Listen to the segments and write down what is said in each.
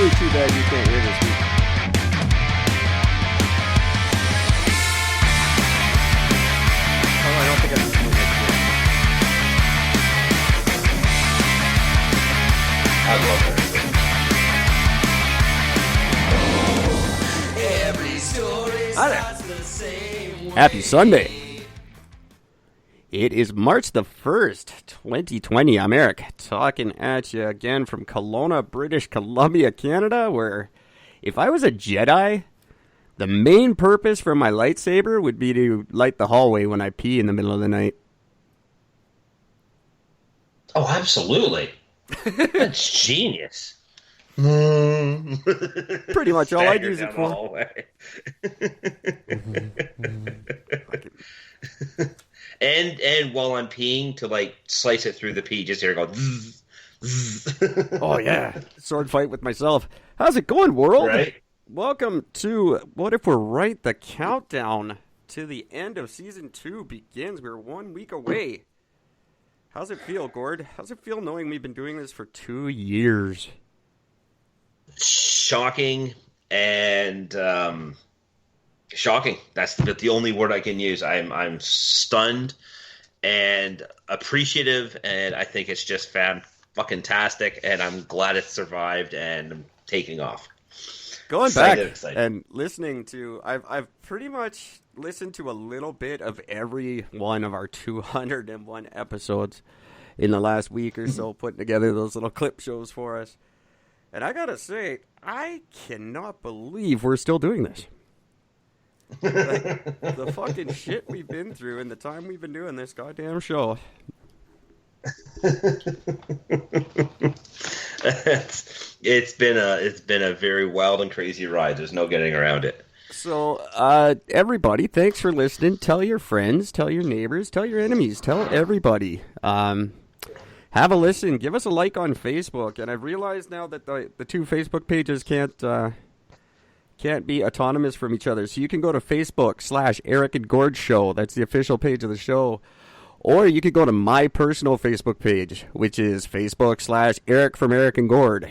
really too bad you can't hear this week. Oh, I don't think I can move it. I love it. Happy Sunday. It is March the 1st, 2020. I'm Eric, talking at you again from Kelowna, British Columbia, Canada, where if I was a Jedi, the main purpose for my lightsaber would be to light the hallway when I pee in the middle of the night. Oh, absolutely. That's genius. Pretty much all I'd use it for. And while I'm peeing, to like slice it through the pee, just hear it go. Zzz, zzz. Oh yeah, sword fight with myself. How's it going, world? Right? Welcome to What If We're Right? The countdown to the end of season 2 begins. We're 1 week away. How's it feel, Gord? How's it feel knowing we've been doing this for 2 years? Shocking and shocking. That's the only word I can use. I'm stunned and appreciative, and I think it's just fucking-tastic, and I'm glad it survived, and I'm taking off. Going back and listening to, I've pretty much listened to a little bit of every one of our 201 episodes in the last week or so, putting together those little clip shows for us. And I gotta say, I cannot believe we're still doing this. Like, the fucking shit we've been through in the time we've been doing this goddamn show. It's been a very wild and crazy ride. There's no getting around it. So, everybody, thanks for listening. Tell your friends, tell your neighbors, tell your enemies, tell everybody. Have a listen. Give us a like on Facebook. And I've realized now that the two Facebook pages can't be autonomous from each other. So you can go to Facebook/Eric and Gord Show. That's the official page of the show. Or you could go to my personal Facebook page, which is Facebook/Eric from Eric and Gord.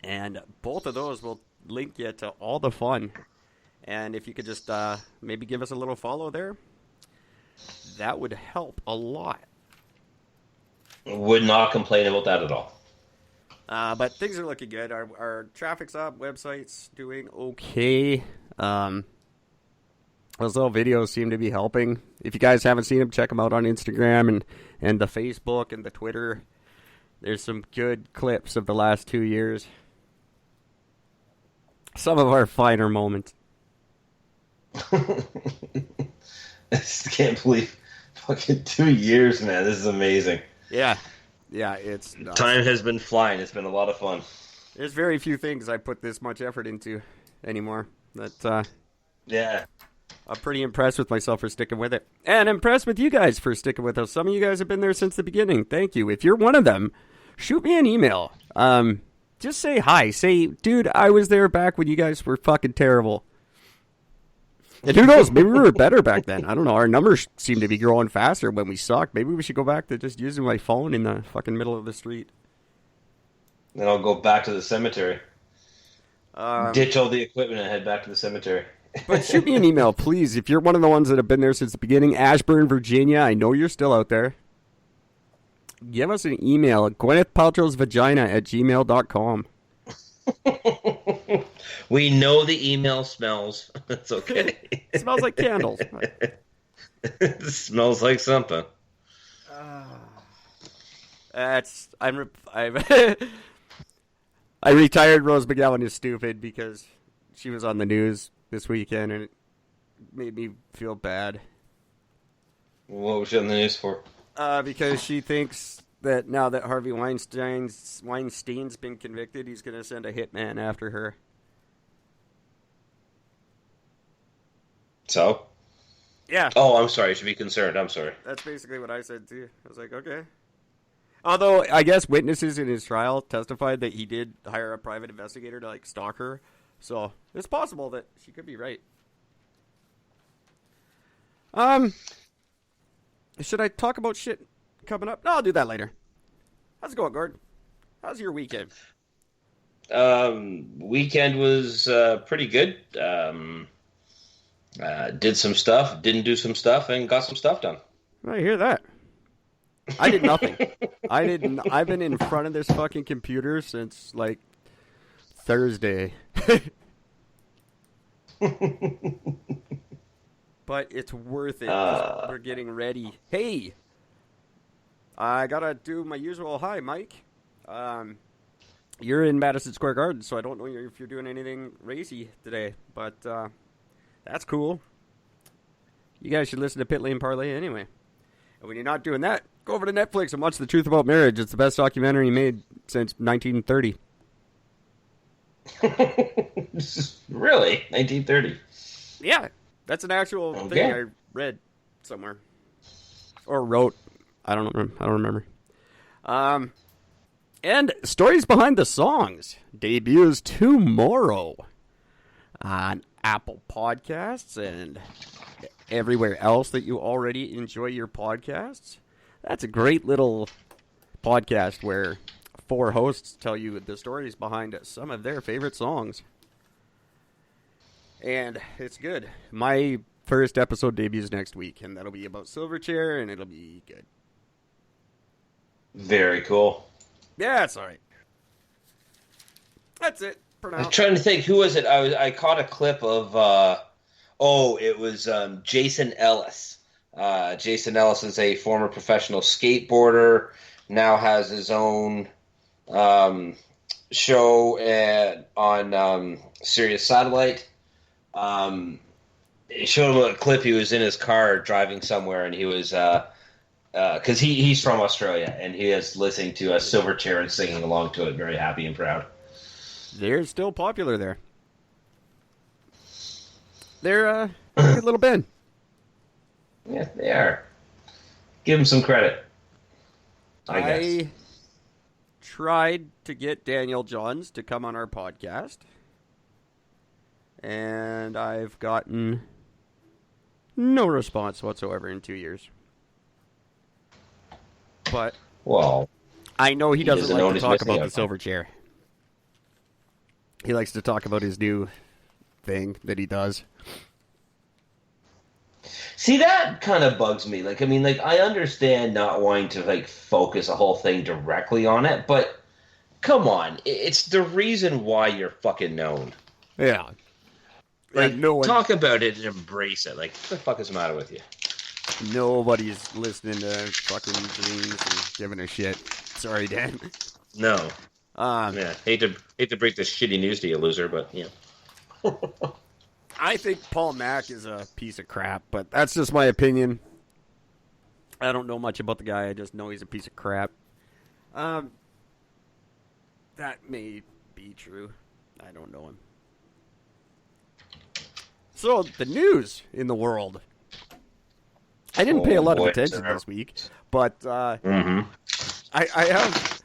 And both of those will link you to all the fun. And if you could just maybe give us a little follow there, that would help a lot. Would not complain about that at all. But things are looking good. Our traffic's up, website's doing okay. Those little videos seem to be helping. If you guys haven't seen them, check them out on Instagram and the Facebook and the Twitter. There's some good clips of the last 2 years. Some of our finer moments. I just can't believe fucking 2 years, man. This is amazing. Yeah, it's nuts. Time has been flying. It's been a lot of fun. There's very few things I put this much effort into anymore. Yeah. I'm pretty impressed with myself for sticking with it. And impressed with you guys for sticking with us. Some of you guys have been there since the beginning. Thank you. If you're one of them, shoot me an email. Just say hi. Say, dude, I was there back when you guys were fucking terrible. And who knows? Maybe we were better back then. I don't know. Our numbers seem to be growing faster when we sucked. Maybe we should go back to just using my phone in the fucking middle of the street. Then I'll go back to the cemetery. Ditch all the equipment and head back to the cemetery. But shoot me an email, please. If you're one of the ones that have been there since the beginning, Ashburn, Virginia, I know you're still out there. Give us an email at gwynethpaltrowsvagina@gmail.com. We know the email smells. It's okay. It smells like candles. It smells like something. I retired Rose McGowan is stupid because she was on the news this weekend and it made me feel bad. What was she on the news for? Because she thinks that now that Harvey Weinstein's been convicted, he's going to send a hitman after her. So? Yeah. Oh, I'm sorry. You should be concerned. I'm sorry. That's basically what I said, too. I was like, okay. Although, I guess witnesses in his trial testified that he did hire a private investigator to, like, stalk her. So, it's possible that she could be right. Should I talk about shit coming up? No, I'll do that later. How's it going, Gord? How's your weekend? Weekend was pretty good. Did some stuff, didn't do some stuff, and got some stuff done. I hear that. I did nothing. I've been in front of this fucking computer since like Thursday. But it's worth it. We're getting ready. Hey, I gotta do my usual hi, Mike. You're in Madison Square Garden, so I don't know if you're doing anything racy today, but that's cool. You guys should listen to Pit Lane Parlay anyway. And when you're not doing that, go over to Netflix and watch The Truth About Marriage. It's the best documentary made since 1930. Really? 1930? Yeah, that's an actual thing I read somewhere. Or wrote. I don't remember. And Stories Behind the Songs debuts tomorrow on Apple Podcasts and everywhere else that you already enjoy your podcasts. That's a great little podcast where 4 hosts tell you the stories behind some of their favorite songs. And it's good. My first episode debuts next week, and that'll be about Silverchair, and it'll be good. Very cool. Yeah, it's all right. That's it for now. I'm trying to think, who was it? I caught a clip of, it was Jason Ellis. Jason Ellis is a former professional skateboarder, now has his own show on Sirius Satellite. It showed him a clip. He was in his car driving somewhere, and he was because he's from Australia, and he is listening to Silverchair and singing along to it, very happy and proud. They're still popular there. They're a good little band. Yeah, they are. Give them some credit, I guess. I tried to get Daniel Johns to come on our podcast, and I've gotten no response whatsoever in 2 years. But I know he doesn't like to talk about the Silverchair. He likes to talk about his new thing that he does. See, that kind of bugs me. I understand not wanting to focus a whole thing directly on it, but come on, it's the reason why you're fucking known. Yeah. Talk about it and embrace it. What the fuck is the matter with you? Nobody's listening to fucking dreams and giving a shit. Sorry, Dan. No. Hate to break this shitty news to you, loser, but yeah. I think Paul Mack is a piece of crap, but that's just my opinion. I don't know much about the guy. I just know he's a piece of crap. That may be true. I don't know him. So, the news in the world. I didn't pay a lot of attention this week, but I have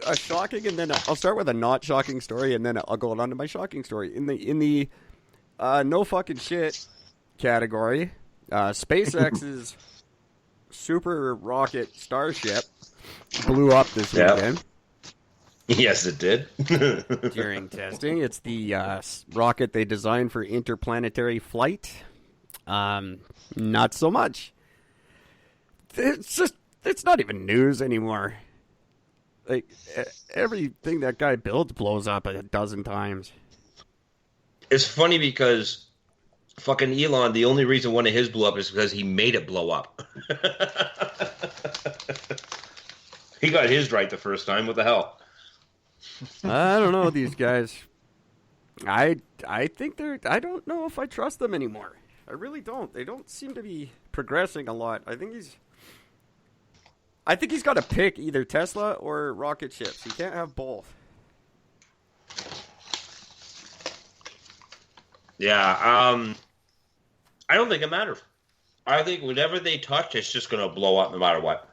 a shocking, and then I'll start with a not shocking story, and then I'll go on to my shocking story. In the no fucking shit category, SpaceX's super rocket Starship blew up this weekend. Yes, it did. During testing. It's the rocket they designed for interplanetary flight. Not so much. It's not even news anymore. Everything that guy builds blows up a dozen times. It's funny because fucking Elon, the only reason one of his blew up is because he made it blow up. He got his right the first time. What the hell? I don't know these guys. I think I don't know if I trust them anymore. I really don't. They don't seem to be progressing a lot. I think he's got to pick either Tesla or rocket ships. He can't have both. Yeah, I don't think it matters. I think whatever they touch, it's just going to blow up no matter what.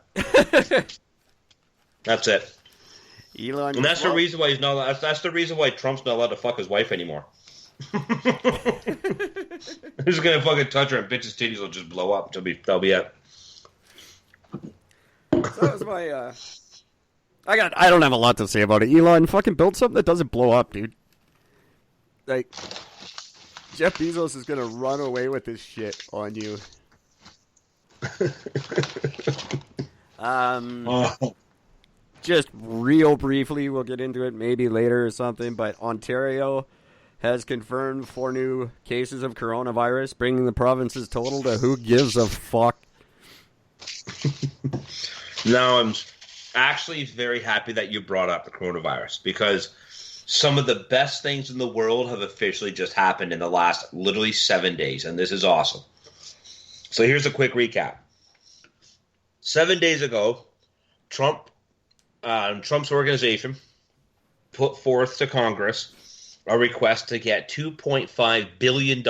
That's it. Elon, and that's the reason why he's not. That's the reason why Trump's not allowed to fuck his wife anymore. He's gonna fucking touch her, and bitch's titties will just blow up. That'll be it. So that was my. I don't have a lot to say about it. Elon, fucking build something that doesn't blow up, dude. Like, Jeff Bezos is gonna run away with this shit on you. Just real briefly, we'll get into it maybe later or something, but Ontario has confirmed 4 new cases of coronavirus, bringing the province's total to who gives a fuck. Now, I'm actually very happy that you brought up the coronavirus, because some of the best things in the world have officially just happened in the last literally 7 days, and this is awesome. So here's a quick recap. 7 days ago, Trump's organization put forth to Congress a request to get $2.5 billion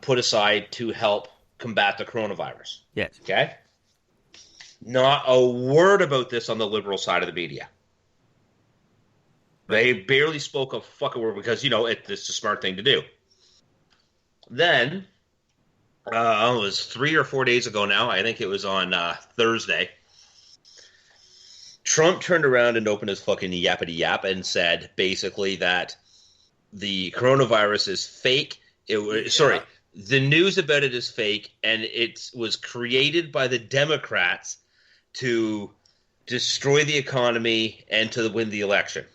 put aside to help combat the coronavirus. Yes. Okay? Not a word about this on the liberal side of the media. They barely spoke a fucking word because, it's a smart thing to do. Then, it was 3 or 4 days ago now. I think it was on Thursday. Trump turned around and opened his fucking yappity yap and said basically that the coronavirus is fake. Sorry, the news about it is fake, and it was created by the Democrats to destroy the economy and to win the election.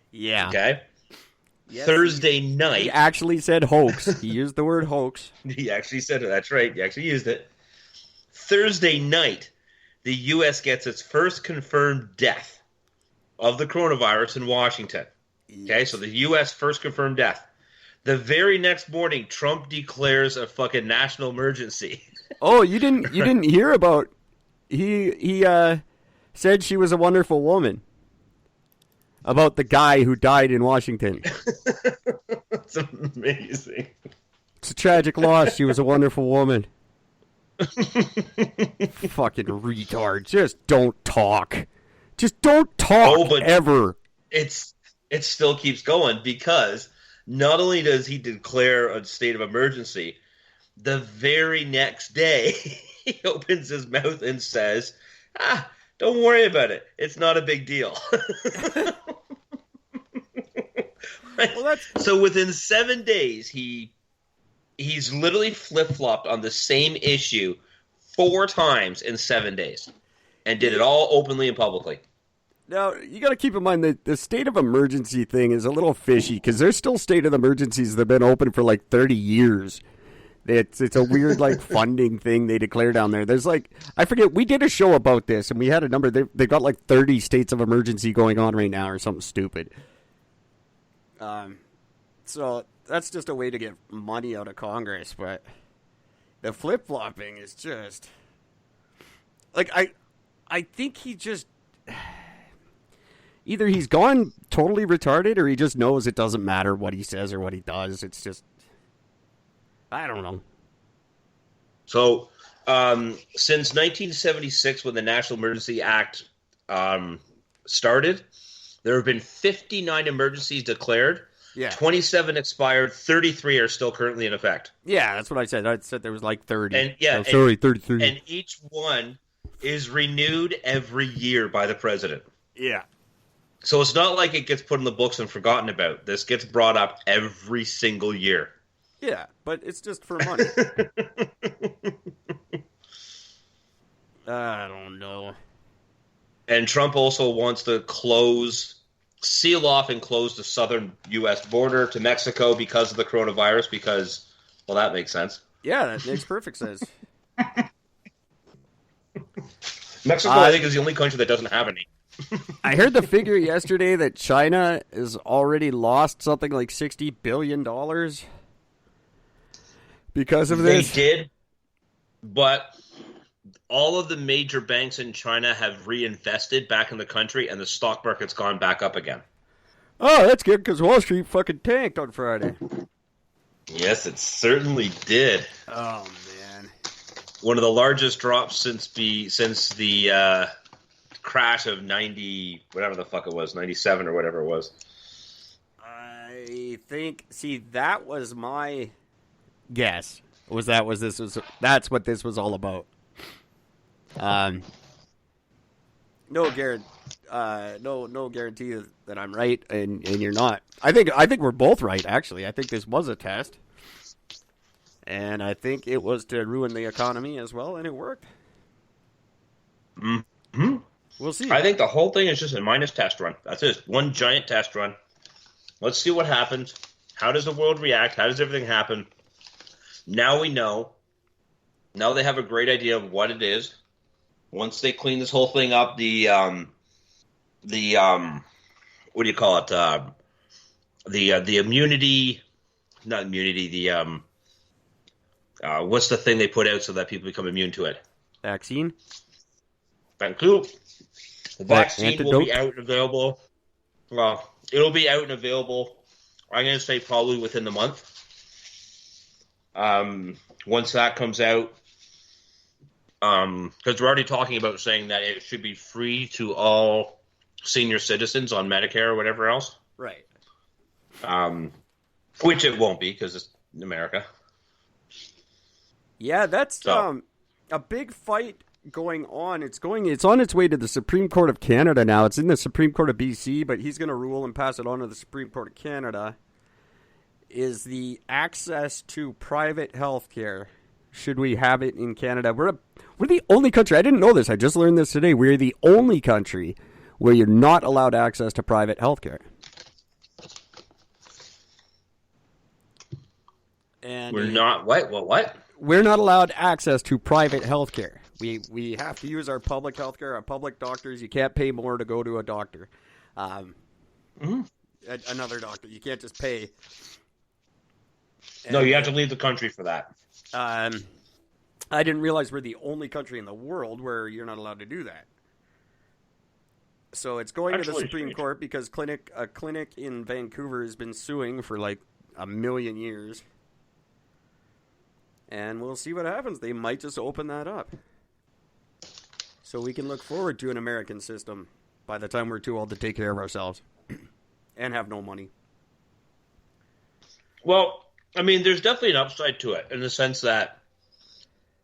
Yeah. Okay? Yes, Thursday night. He actually said hoax. He used the word hoax. He actually said it. That's right. He actually used it. Thursday night, the U.S. gets its first confirmed death of the coronavirus in Washington. Okay, so the U.S. first confirmed death. The very next morning, Trump declares a fucking national emergency. Oh, you didn't hear about? He said she was a wonderful woman. About the guy who died in Washington. That's amazing. It's a tragic loss. She was a wonderful woman. Fucking retard. Just don't talk. Just don't talk but ever. It still keeps going, because not only does he declare a state of emergency, the very next day he opens his mouth and says, don't worry about it. It's not a big deal. Well, so within 7 days, he's literally flip-flopped on the same issue 4 times in 7 days, and did it all openly and publicly. Now, you got to keep in mind that the state of emergency thing is a little fishy, because there's still state of emergencies that have been open for like 30 years. It's a weird funding thing they declare down there. There's I forget, we did a show about this, and we had a number. They've got 30 states of emergency going on right now or something stupid. So that's just a way to get money out of Congress, but the flip-flopping is just I think he just either he's gone totally retarded, or he just knows it doesn't matter what he says or what he does. It's just, I don't know. So, since 1976, when the National Emergency Act started, there have been 59 emergencies declared. Yeah. 27 expired. 33 are still currently in effect. Yeah, that's what I said. I said there was 30. And yeah, 33. And each one is renewed every year by the president. Yeah. So it's not like it gets put in the books and forgotten about. This gets brought up every single year. Yeah, but it's just for money. I don't know. And Trump also wants to seal off and close the southern U.S. border to Mexico because of the coronavirus, because, well, that makes sense. Yeah, that makes perfect sense. Mexico, I think, is the only country that doesn't have any. I heard the figure yesterday that China has already lost something like $60 billion because of this. They did, but all of the major banks in China have reinvested back in the country, and the stock market's gone back up again. Oh, that's good, because Wall Street fucking tanked on Friday. Yes, it certainly did. Oh, man. One of the largest drops since the crash of 90, whatever the fuck it was, 97 or whatever it was. I think, that was my guess. That's what this was all about. no guarantee that I'm right and you're not. I think we're both right. Actually, I think this was a test, and I think it was to ruin the economy as well, and it worked. Mm-hmm. We'll see. I think the whole thing is just a minus test run. That's it. One giant test run. Let's see what happens. How does the world react? How does everything happen? Now we know. Now they have a great idea of what it is. Once they clean this whole thing up, the what do you call it? The immunity, not immunity. The what's the thing they put out so that people become immune to it? Vaccine. Thank you. The vaccine Antidote? will be out and available. Well, it'll be out and available. I'm going to say probably within the month. Once that comes out, because we're already talking about saying that it should be free to all senior citizens on Medicare or whatever else. Right. Which it won't be because it's America. Yeah, that's a big fight going on. It's on its way to the Supreme Court of Canada now. It's in the Supreme Court of BC, but he's going to rule and pass it on to the Supreme Court of Canada. Is the access to private health care. Should we have it in Canada? We're the only country. I didn't know this. I just learned this today. We're the only country where you're not allowed access to private health care. And we're not what? What? We're not allowed access to private health care. We have to use our public health care, our public doctors. You can't pay more to go to a doctor. Another doctor. You can't just pay. No, you have to leave the country for that. I didn't realize we're the only country in the world where you're not allowed to do that. So it's going to the Supreme Court because a clinic in Vancouver has been suing for like 1 million years. And we'll see what happens. They might just open that up. So we can look forward to an American system by the time we're too old to take care of ourselves and have no money. Well, I mean, there's definitely an upside to it in the sense that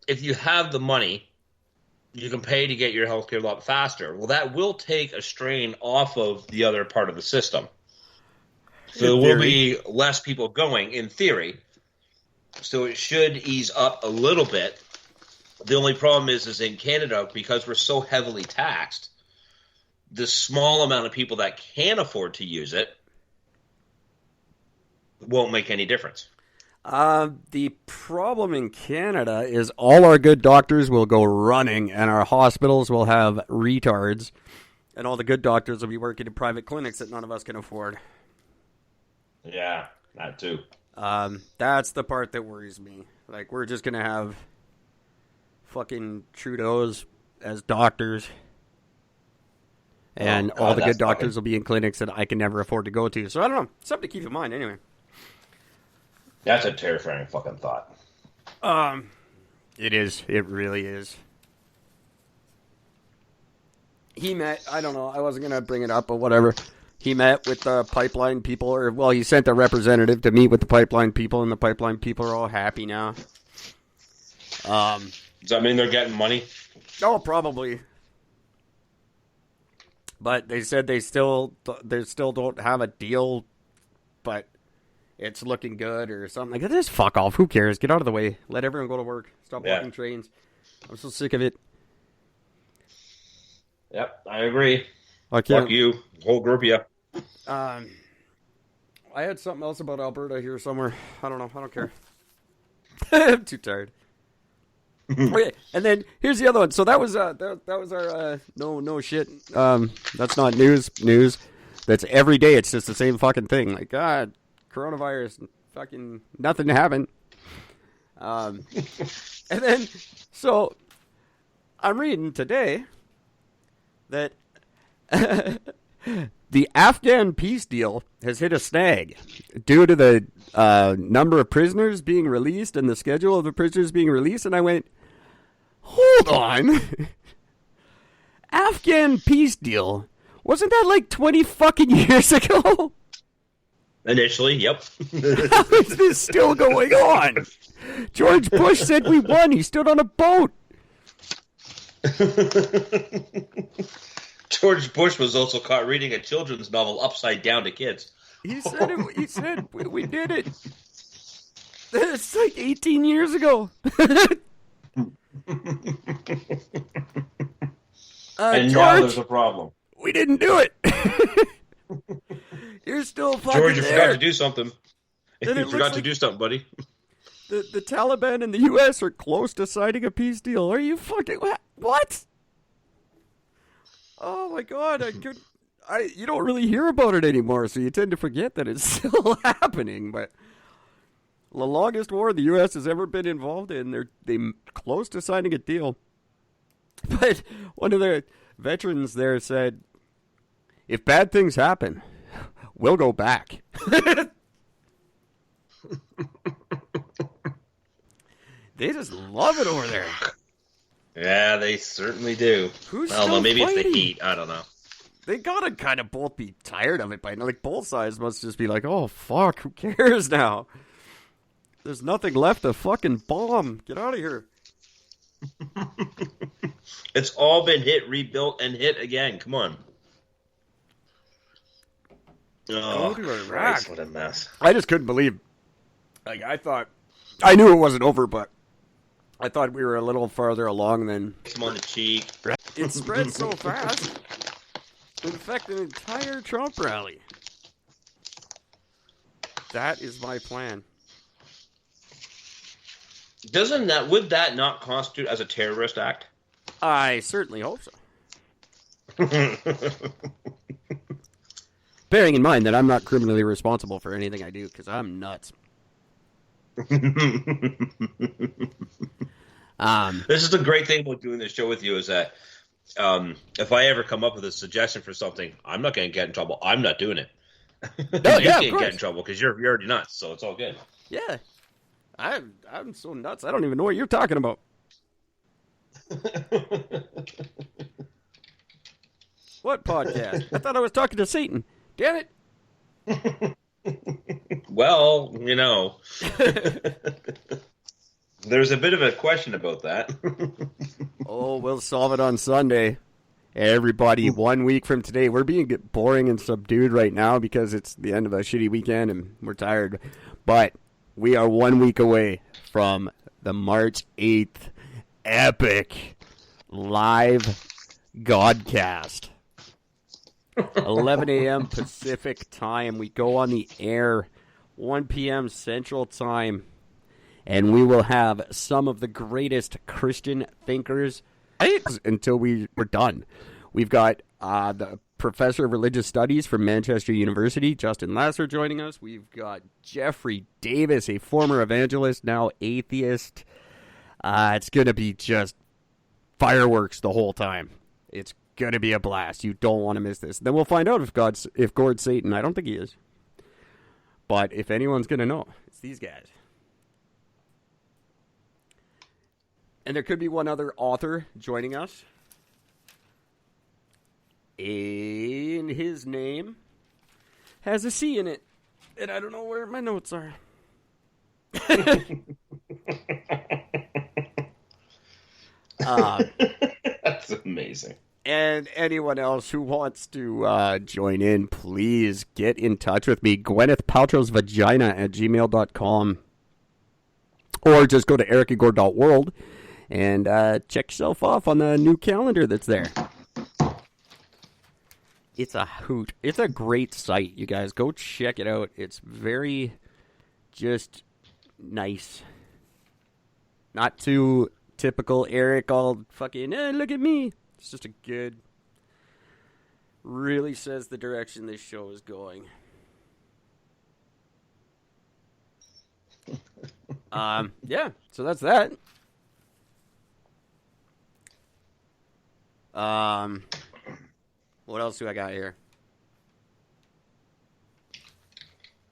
if you have the money, you can pay to get your healthcare a lot faster. Well, that will take a strain off of the other part of the system. So there will be less people going, in theory. So it should ease up a little bit. The only problem is in Canada, because we're so heavily taxed, the small amount of people that can afford to use it won't make any difference. The problem in Canada is all our good doctors will go running and our hospitals will have retards and all the good doctors will be working in private clinics that none of us can afford. Yeah, that too. That's the part that worries me. Like, we're just going to have fucking Trudeau's as doctors and all the good doctors will be in clinics that I can never afford to go to. So I don't know. Something to keep in mind anyway. That's a terrifying fucking thought. It is. It really is. He met, I don't know, I wasn't going to bring it up, but whatever. He met with the pipeline people, or, well, he sent a representative to meet with the pipeline people, and the pipeline people are all happy now. Does that mean they're getting money? Oh, probably. But they said they still don't have a deal, but it's looking good or something like that. Just fuck off. Who cares? Get out of the way. Let everyone go to work. Stop walking trains. I'm so sick of it. Yep, I agree. Fuck you. Whole group of you. I had something else about Alberta here somewhere. I don't know. I don't care. I'm too tired. Okay, and then here's the other one. So that was our no shit. That's not news. That's every day. It's just the same fucking thing. Like, God, coronavirus, fucking nothing happened. And then so I'm reading today that the Afghan peace deal has hit a snag due to the number of prisoners being released and the schedule of the prisoners being released. And I went, hold on. Afghan peace deal? Wasn't that like 20 fucking years ago? Initially, yep. How is this still going on? George Bush said we won. He stood on a boat. George Bush was also caught reading a children's novel upside down to kids. He said it. He said we did it. It's like 18 years ago. And George, now there's a problem. we didn't do it. You're still fucking George, you there. forgot to do something. Then You it forgot looks to do something, buddy. The Taliban and the U.S. are close to signing a peace deal. Are you fucking what? Oh my god! You don't really hear about it anymore, so you tend to forget that it's still happening. But the longest war the U.S. has ever been involved in, they're close to signing a deal. But one of the veterans there said, "If bad things happen, we'll go back." They just love it over there. Yeah, they certainly do. Who's I don't know, still maybe fighting? it's the heat. I don't know. They gotta kind of both be tired of it by now. Like, both sides must just be like, oh, fuck, who cares now? There's nothing left to fucking bomb. Get out of here. It's all been hit, rebuilt, and hit again. Come on. Oh, Go to Iraq. Christ, what a mess. I just couldn't believe. Like, I knew it wasn't over, but I thought we were a little farther along than. Some on the cheek. It spread so fast. It infected an entire Trump rally. That is my plan. Would that not constitute as a terrorist act? I certainly hope so. Bearing in mind that I'm not criminally responsible for anything I do, because I'm nuts. This is the great thing about doing this show with you is that if I ever come up with a suggestion for something, I'm not going to get in trouble. I'm not doing it. No, You yeah, can't get in trouble because you're already nuts, so it's all good. Yeah. I'm so nuts, I don't even know what you're talking about. What podcast? I thought I was talking to Satan. Damn it. Well, there's a bit of a question about that. Oh, we'll solve it on Sunday. Everybody, 1 week from today. We're being boring and subdued right now because it's the end of a shitty weekend and we're tired. But we are 1 week away from the March 8th epic live Godcast. 11 a.m. Pacific time. We go on the air 1 p.m. Central time. And we will have some of the greatest Christian thinkers until we're done. We've got the professor of religious studies from Manchester University, Justin Lasser, joining us. We've got Jeffrey Davis, a former evangelist, now atheist. It's going to be just fireworks the whole time. It's going to be a blast. You don't want to miss this. Then we'll find out if Gord's Satan. I don't think he is. But if anyone's going to know, it's these guys. And there could be one other author joining us. And his name has a C in it. And I don't know where my notes are. That's amazing. And anyone else who wants to join in, please get in touch with me. Gwyneth Paltrow's Vagina at gmail.com. Or just go to ericandgord.world and check yourself off on the new calendar that's there. It's a hoot. It's a great site, you guys. Go check it out. It's very just nice. Not too typical Eric, all fucking, look at me. It's just a good, really says the direction this show is going. Yeah, so that's that. What else do I got here?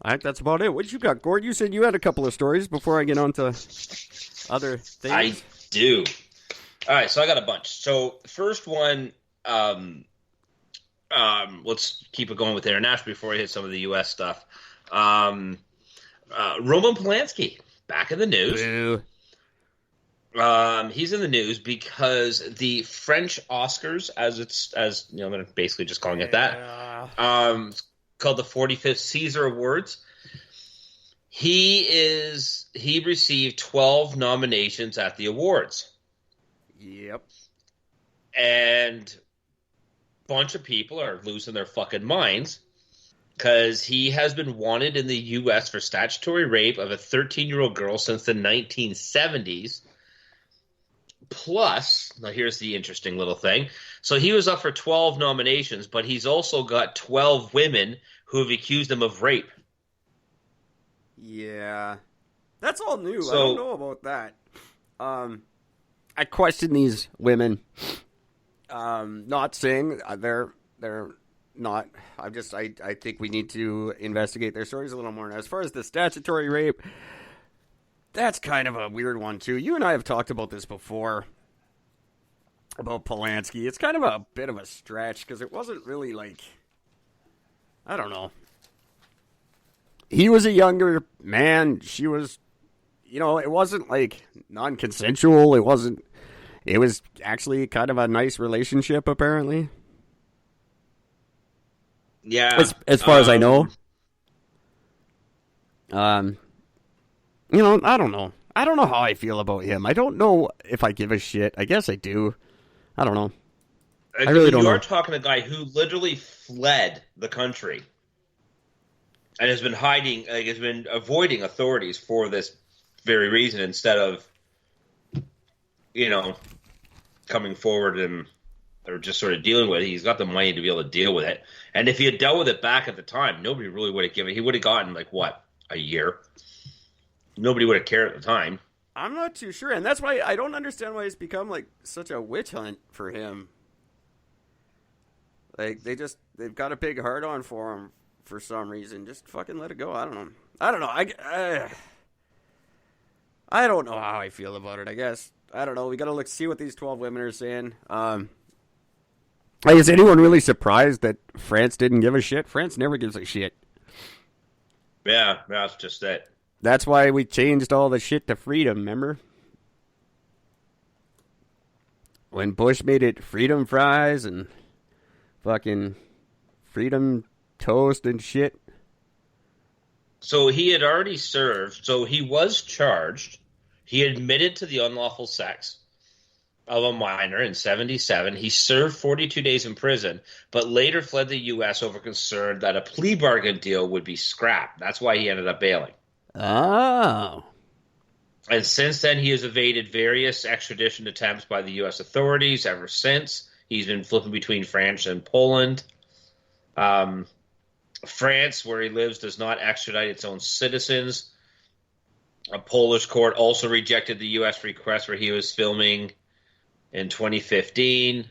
I think that's about it. What you got, Gord? You said you had a couple of stories before I get on to other things. I do. All right, so I got a bunch. So first one, let's keep it going with international before I hit some of the U.S. stuff. Roman Polanski back in the news. Boo. He's in the news because the French Oscars, as you know, I'm gonna basically just calling it that, Yeah. called the 45th Caesar Awards. He received 12 nominations at the awards, Yep. and a bunch of people are losing their fucking minds because he has been wanted in the U.S. for statutory rape of a 13-year-old girl since the 1970s. Plus, now here's the interesting little thing. So he was up for 12 nominations, but he's also got 12 women who have accused him of rape. Yeah. That's all new. I So- don't know about that. I question these women. Not saying they're not. I think we need to investigate their stories a little more. Now, as far as the statutory rape, that's kind of a weird one too. You and I have talked about this before about Polanski. It's kind of a bit of a stretch because it wasn't really like, I don't know. He was a younger man. She was, it wasn't like non-consensual. It was actually kind of a nice relationship apparently. Yeah. As far as I know. I don't know. I don't know how I feel about him. I don't know if I give a shit. I guess I do. I don't know. I really don't know. You're talking to a guy who literally fled the country and has been hiding, has been avoiding authorities for this very reason instead of, coming forward or just sort of dealing with it. He's got the money to be able to deal with it. And if he had dealt with it back at the time, nobody really would have given it. He would have gotten, a year? Nobody would have cared at the time. I'm not too sure, and that's why I don't understand why it's become such a witch hunt for him. They've got a big heart on for him for some reason. Just fucking let it go. I don't know. I don't know how I feel about it. I guess I don't know. We gotta see what these 12 women are saying. Is anyone really surprised that France didn't give a shit? France never gives a shit. Yeah, that's just it. That's why we changed all the shit to freedom, remember? When Bush made it freedom fries and fucking freedom toast and shit. So he had already served. So he was charged. He admitted to the unlawful sex of a minor in 1977. He served 42 days in prison, but later fled the U.S. over concern that a plea bargain deal would be scrapped. That's why he ended up bailing. Oh. And since then, he has evaded various extradition attempts by the U.S. authorities ever since. He's been flipping between France and Poland. France, where he lives, does not extradite its own citizens. A Polish court also rejected the U.S. request where he was filming in 2015.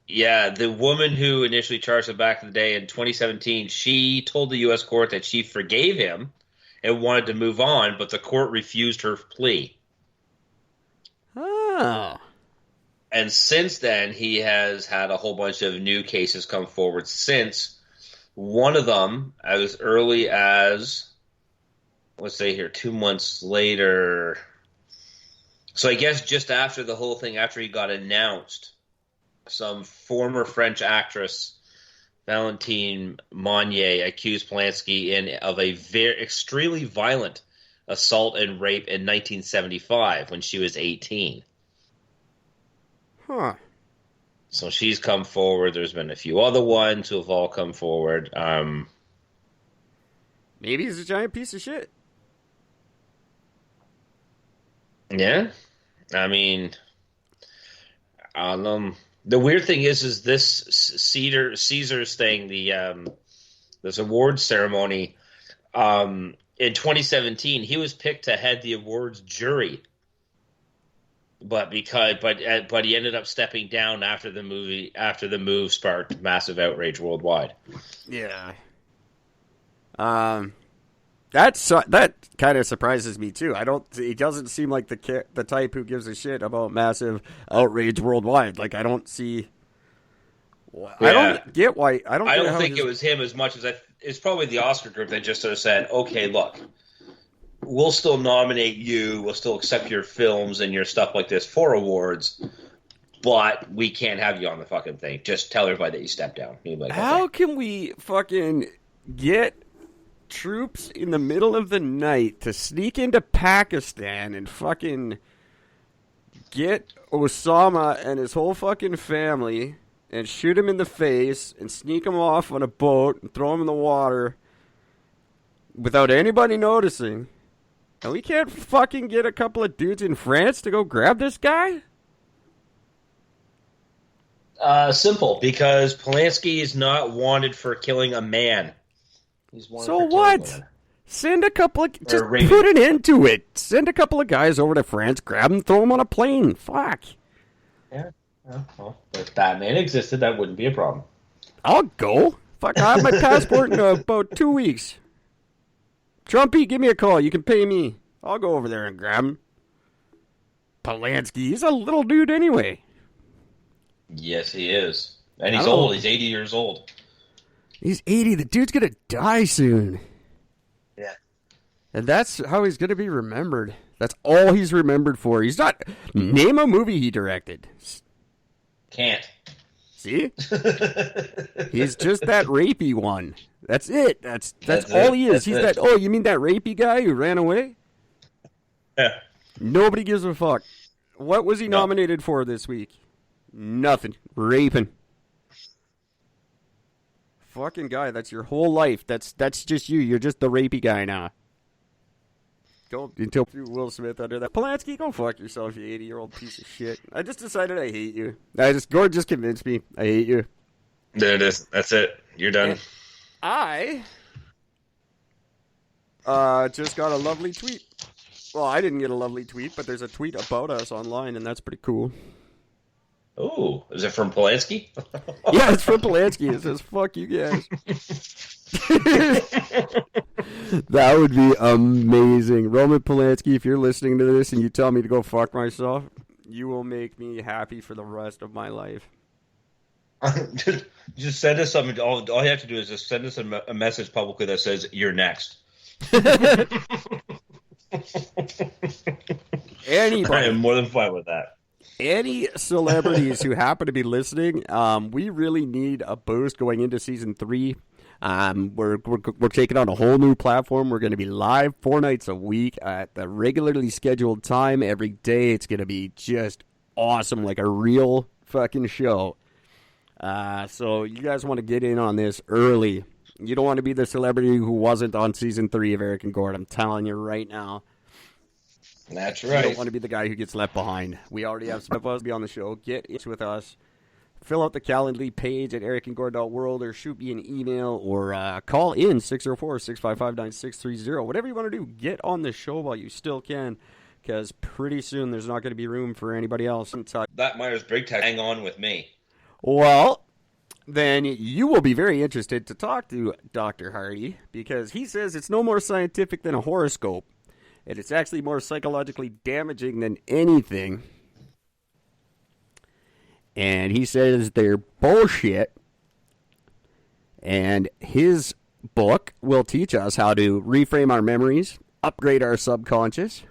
Yeah, the woman who initially charged him back in the day in 2017, she told the U.S. court that she forgave him and wanted to move on, but the court refused her plea. Oh. And since then, he has had a whole bunch of new cases come forward since. One of them, as early as, let's say here, 2 months later. So I guess just after the whole thing, after he got announced, some former French actress, Valentine Monnier, accused Polanski of a extremely violent assault and rape in 1975 when she was 18. Huh. So she's come forward. There's been a few other ones who have all come forward. Maybe he's a giant piece of shit. Yeah. I mean, the weird thing is this Caesar's thing, this awards ceremony, in 2017, he was picked to head the awards jury. But he ended up stepping down after the move sparked massive outrage worldwide. Yeah. That kind of surprises me too. He doesn't seem like the type who gives a shit about massive outrage worldwide. I don't see. Yeah. I don't get why. I don't think it was him as much as it's probably the Oscar group that just sort of said, "Okay, look, we'll still nominate you. We'll still accept your films and your stuff like this for awards, but we can't have you on the fucking thing. Just tell everybody that you stepped down. Like, How okay. can we fucking get troops in the middle of the night to sneak into Pakistan and fucking get Osama and his whole fucking family and shoot him in the face and sneak him off on a boat and throw him in the water without anybody noticing? And we can't fucking get a couple of dudes in France to go grab this guy? Simple, because Polanski is not wanted for killing a man. He's wanted So for what? killing Send a couple of... Just raping. put an end to it. Send a couple of guys over to France, grab them, throw them on a plane. Fuck. Yeah. Well, if Batman existed, that wouldn't be a problem. I'll go. Fuck, I have my passport in about 2 weeks. Trumpy, give me a call. You can pay me. I'll go over there and grab him. Polanski, he's a little dude anyway. Yes, he is. And he's old. He's 80 years old. He's 80. The dude's going to die soon. Yeah. And that's how he's going to be remembered. That's all he's remembered for. He's not... Name a movie he directed. Can't. See? He's just that rapey one. That's it. That's all it. he is. That's He's it. that... Oh, you mean that rapey guy who ran away? Yeah. Nobody gives a fuck. What was he nominated for this week? Nothing. Raping. Fucking guy, that's your whole life. That's just you. You're just the rapey guy now. Go until Will Smith under that. Polanski, go fuck yourself, you 80-year-old piece of shit. I just decided I hate you. Gord just convinced me I hate you. There it is. That's it. You're done. And I just got a lovely tweet. Well, I didn't get a lovely tweet, but there's a tweet about us online, and that's pretty cool. Oh, is it from Polanski? Yeah, it's from Polanski. It says, fuck you guys. That would be amazing. Roman Polanski, if you're listening to this and you tell me to go fuck myself, you will make me happy for the rest of my life. Just send us something. All you have to do is just send us a message publicly that says, you're next. Anybody. I am more than fine with that. Any celebrities who happen to be listening, we really need a boost going into season 3. We're taking on a whole new platform. We're going to be live 4 nights a week at the regularly scheduled time every day. It's going to be just awesome, like a real fucking show. So you guys want to get in on this early. You don't want to be the celebrity who wasn't on season 3 of Eric and Gord. I'm telling you right now. That's You right. don't want to be the guy who gets left behind. We already have some of us be on the show. Get in with us. Fill out the Calendly page at ericandgord.world or shoot me an email or call in 604-655-9630. Whatever you want to do, get on the show while you still can, because pretty soon there's not going to be room for anybody else. That Myers-Briggs test. Hang on with me. Well, then you will be very interested to talk to Dr. Hardy, because he says it's no more scientific than a horoscope, and it's actually more psychologically damaging than anything. And he says they're bullshit. And his book will teach us how to reframe our memories, upgrade our subconscious,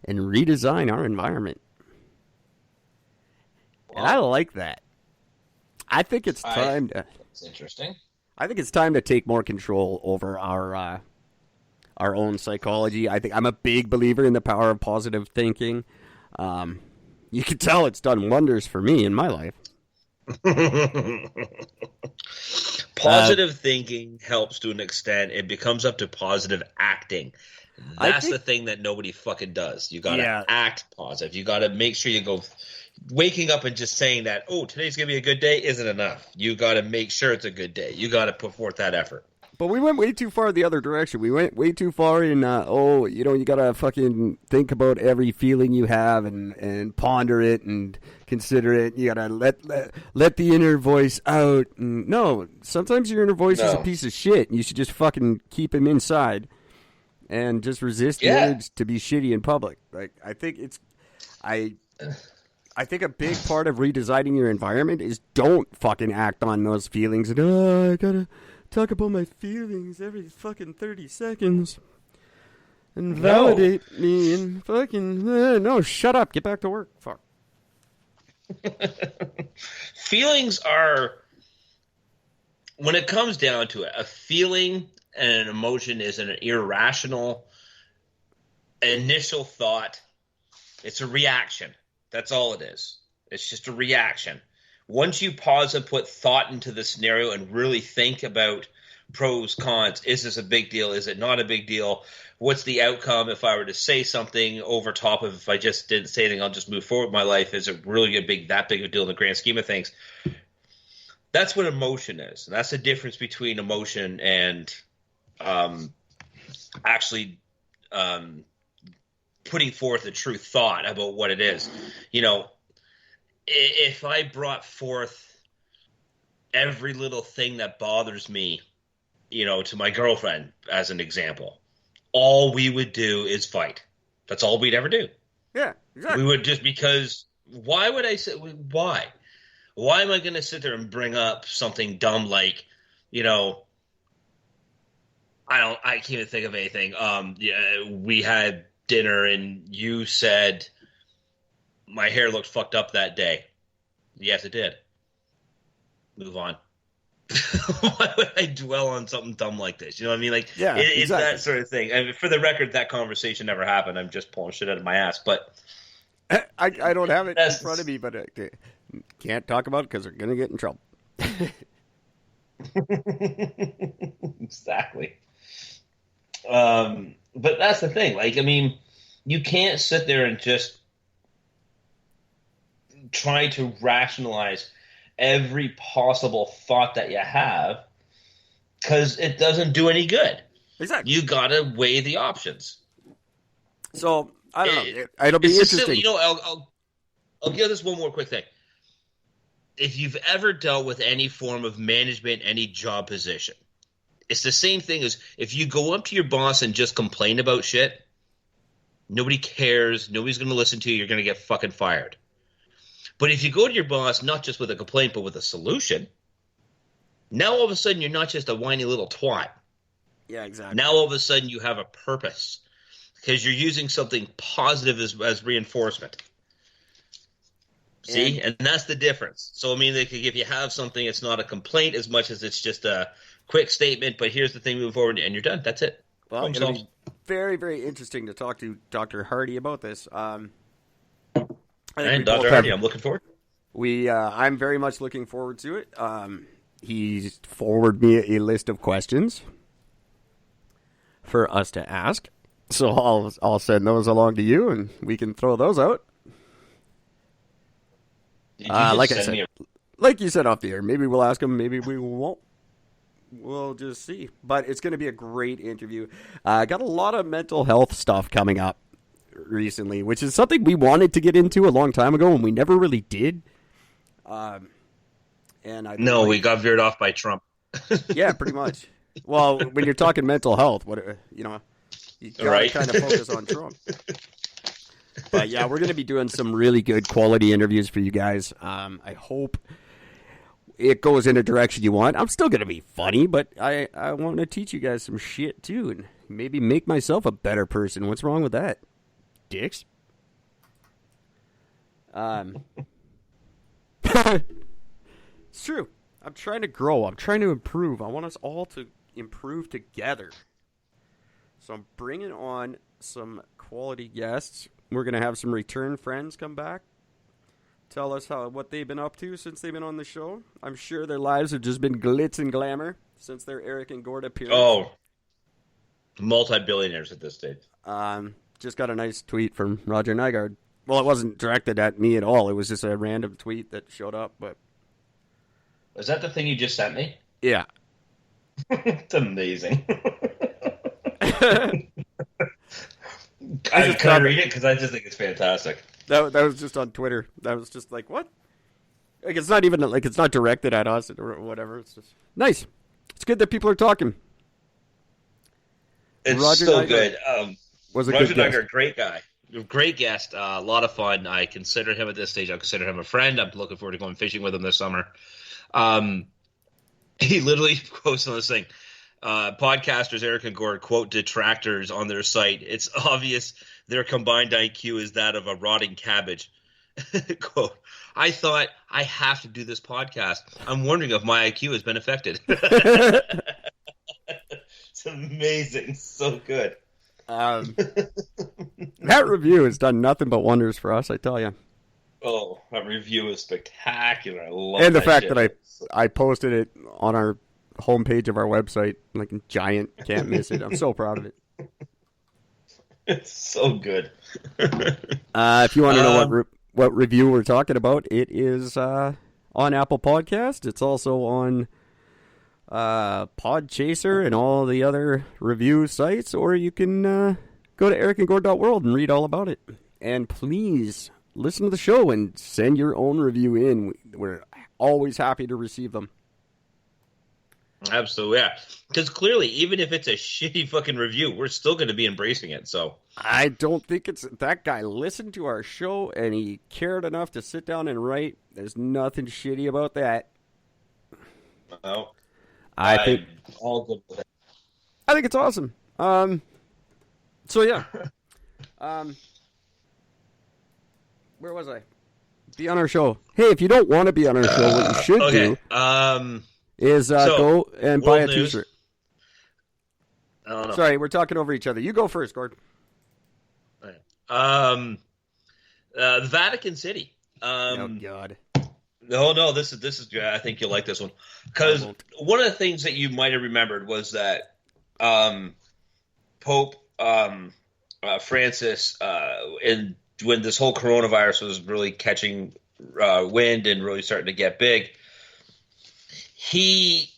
and redesign our environment. And I like that. I think it's time to... That's interesting. I think it's time to take more control over our own psychology. I'm a big believer in the power of positive thinking. You can tell it's done wonders for me in my life. Positive thinking helps to an extent. It becomes up to positive acting. That's the thing that nobody fucking does. You gotta act positive. You gotta make sure you go. Waking up and just saying that, oh, today's gonna be a good day isn't enough. You gotta make sure it's a good day. You gotta put forth that effort. But we went way too far the other direction. We went way too far in, you gotta fucking think about every feeling you have and ponder it and consider it. You gotta let the inner voice out. And no, sometimes your inner voice is a piece of shit. And you should just fucking keep him inside and just resist the urge to be shitty in public. Like, I think a big part of redesigning your environment is don't fucking act on those feelings. And, I gotta talk about my feelings every fucking 30 seconds. and validate me and fucking no, shut up, get back to work. Fuck. Feelings are, when it comes down to it, a feeling and an emotion is an irrational initial thought. It's a reaction. That's all it is. It's just a reaction. Once you pause and put thought into the scenario and really think about pros, cons, is this a big deal? Is it not a big deal? What's the outcome if I were to say something over top of if I just didn't say anything, I'll just move forward with my life? Is it really that big of a deal in the grand scheme of things? That's what emotion is. And that's the difference between emotion and actually putting forth a true thought about what it is. You know, if I brought forth every little thing that bothers me, you know, to my girlfriend as an example, all we would do is fight. That's all we'd ever do. Yeah, exactly. We would just, because why would I say, why? Why am I going to sit there and bring up something dumb like, you know, I can't even think of anything. Yeah, we had dinner and you said my hair looked fucked up that day. Yes, it did. Move on. Why would I dwell on something dumb like this? You know what I mean? Like, yeah, it's exactly. that sort of thing. And for the record, that conversation never happened. I'm just pulling shit out of my ass. But I don't have it in front of me, but I can't talk about it because they're going to get in trouble. Exactly. But that's the thing. Like, I mean, you can't sit there and just try to rationalize every possible thought that you have, because it doesn't do any good. Exactly. You got to weigh the options. So, I don't know. It'll be interesting. You know, I'll give this one more quick thing. If you've ever dealt with any form of management, any job position, it's the same thing as if you go up to your boss and just complain about shit, nobody cares, nobody's going to listen to you, you're going to get fucking fired. But if you go to your boss, not just with a complaint, but with a solution, now all of a sudden you're not just a whiny little twat. Yeah, exactly. Now all of a sudden you have a purpose because you're using something positive as reinforcement. See? And that's the difference. So, I mean, if you have something, it's not a complaint as much as it's just a quick statement, but here's the thing moving forward, and you're done. That's it. Well, it'll be very, very interesting to talk to Dr. Hardy about this. And Dr. Hardy, I'm looking forward. I'm very much looking forward to it. He's forwarded me a list of questions for us to ask, so I'll send those along to you, and we can throw those out. Like you said off the air, maybe we'll ask him, maybe we won't. We'll just see. But it's going to be a great interview. Got a lot of mental health stuff coming up recently, which is something we wanted to get into a long time ago and we never really did. We got veered off by Trump. Yeah, pretty much. Well, when you're talking mental health, you got to kind of focus on Trump. But yeah, we're going to be doing some really good quality interviews for you guys. I hope it goes in a direction you want. I'm still going to be funny, but I want to teach you guys some shit too and maybe make myself a better person. What's wrong with that? Dicks. It's true. I'm trying to grow. I'm trying to improve. I want us all to improve together. So I'm bringing on some quality guests. We're going to have some return friends come back. Tell us what they've been up to since they've been on the show. I'm sure their lives have just been glitz and glamour since their Eric and Gord appearance. Oh, multi-billionaires at this stage. Just got a nice tweet from Roger Nygaard. Well, it wasn't directed at me at all. It was just a random tweet that showed up. But is that the thing you just sent me? Yeah. It's amazing. I can't read it because I just think it's fantastic. That was just on Twitter. That was just like, what? Like, it's not even like it's not directed at us or whatever. It's just nice. It's good that people are talking. It's Roger so Nygaard good. Roger Nygaard, great guy. Great guest. A lot of fun. I consider him at this stage. I consider him a friend. I'm looking forward to going fishing with him this summer. He literally posted on this thing. podcasters Eric and Gord quote detractors on their site. It's obvious their combined IQ is that of a rotting cabbage. Quote, I thought I have to do this podcast. I'm wondering if my IQ has been affected. It's amazing. So good. That review has done nothing but wonders for us, I tell you. Oh, that review is spectacular. I love and the that fact shit. that I posted it on our homepage of our website, like in giant, can't miss it. I'm so proud of it. It's so good. If you want to know what review we're talking about, it is on Apple Podcast. It's also on Podchaser and all the other review sites, or you can go to ericandgord.world and read all about it. And please listen to the show and send your own review in. We're always happy to receive them. Absolutely, yeah. Because clearly, even if it's a shitty fucking review, we're still going to be embracing it. So I don't think it's that guy listened to our show and he cared enough to sit down and write. There's nothing shitty about that. No, I think all good with it. I think it's awesome. So yeah. Where was I? Be on our show. Hey, if you don't want to be on our show, what you should do is go and buy a t-shirt. I don't know. Sorry, we're talking over each other. You go first, Gord. The Vatican City. Oh God. No, this is. I think you'll like this one because one of the things that you might have remembered was that Pope Francis, when this whole coronavirus was really catching wind and really starting to get big, he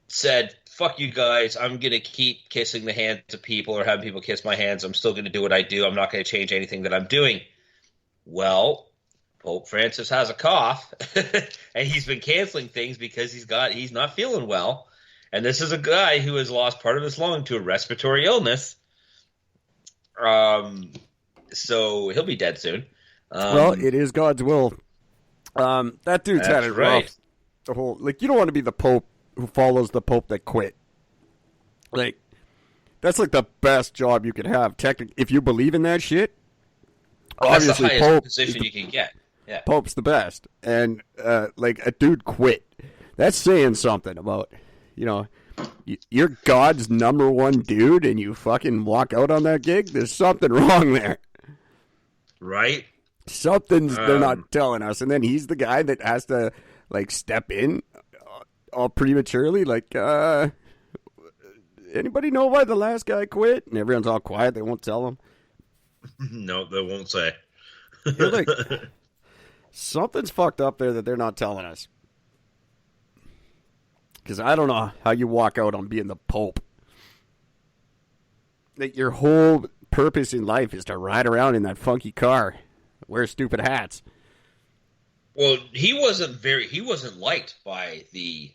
said, fuck you guys, I'm going to keep kissing the hands of people or having people kiss my hands. I'm still going to do what I do. I'm not going to change anything that I'm doing. Well, Pope Francis has a cough, and he's been canceling things because he's not feeling well. And this is a guy who has lost part of his lung to a respiratory illness. So he'll be dead soon. Well, it is God's will. That dude's had it rough. The whole you don't want to be the Pope who follows the Pope that quit. Like, that's like the best job you could have. Technically, if you believe in that shit, obviously that's the highest Pope position you can get. Yeah, Pope's the best, and like a dude quit. That's saying something about, you're God's number one dude, and you fucking walk out on that gig. There's something wrong there, right? Something's they're not telling us, and then he's the guy that has to step in all prematurely. Anybody know why the last guy quit? And everyone's all quiet. They won't tell him. No, they won't say. You're like, something's fucked up there that they're not telling us. Because I don't know how you walk out on being the Pope. Like, your whole purpose in life is to ride around in that funky car, wear stupid hats. Well, he wasn't liked by the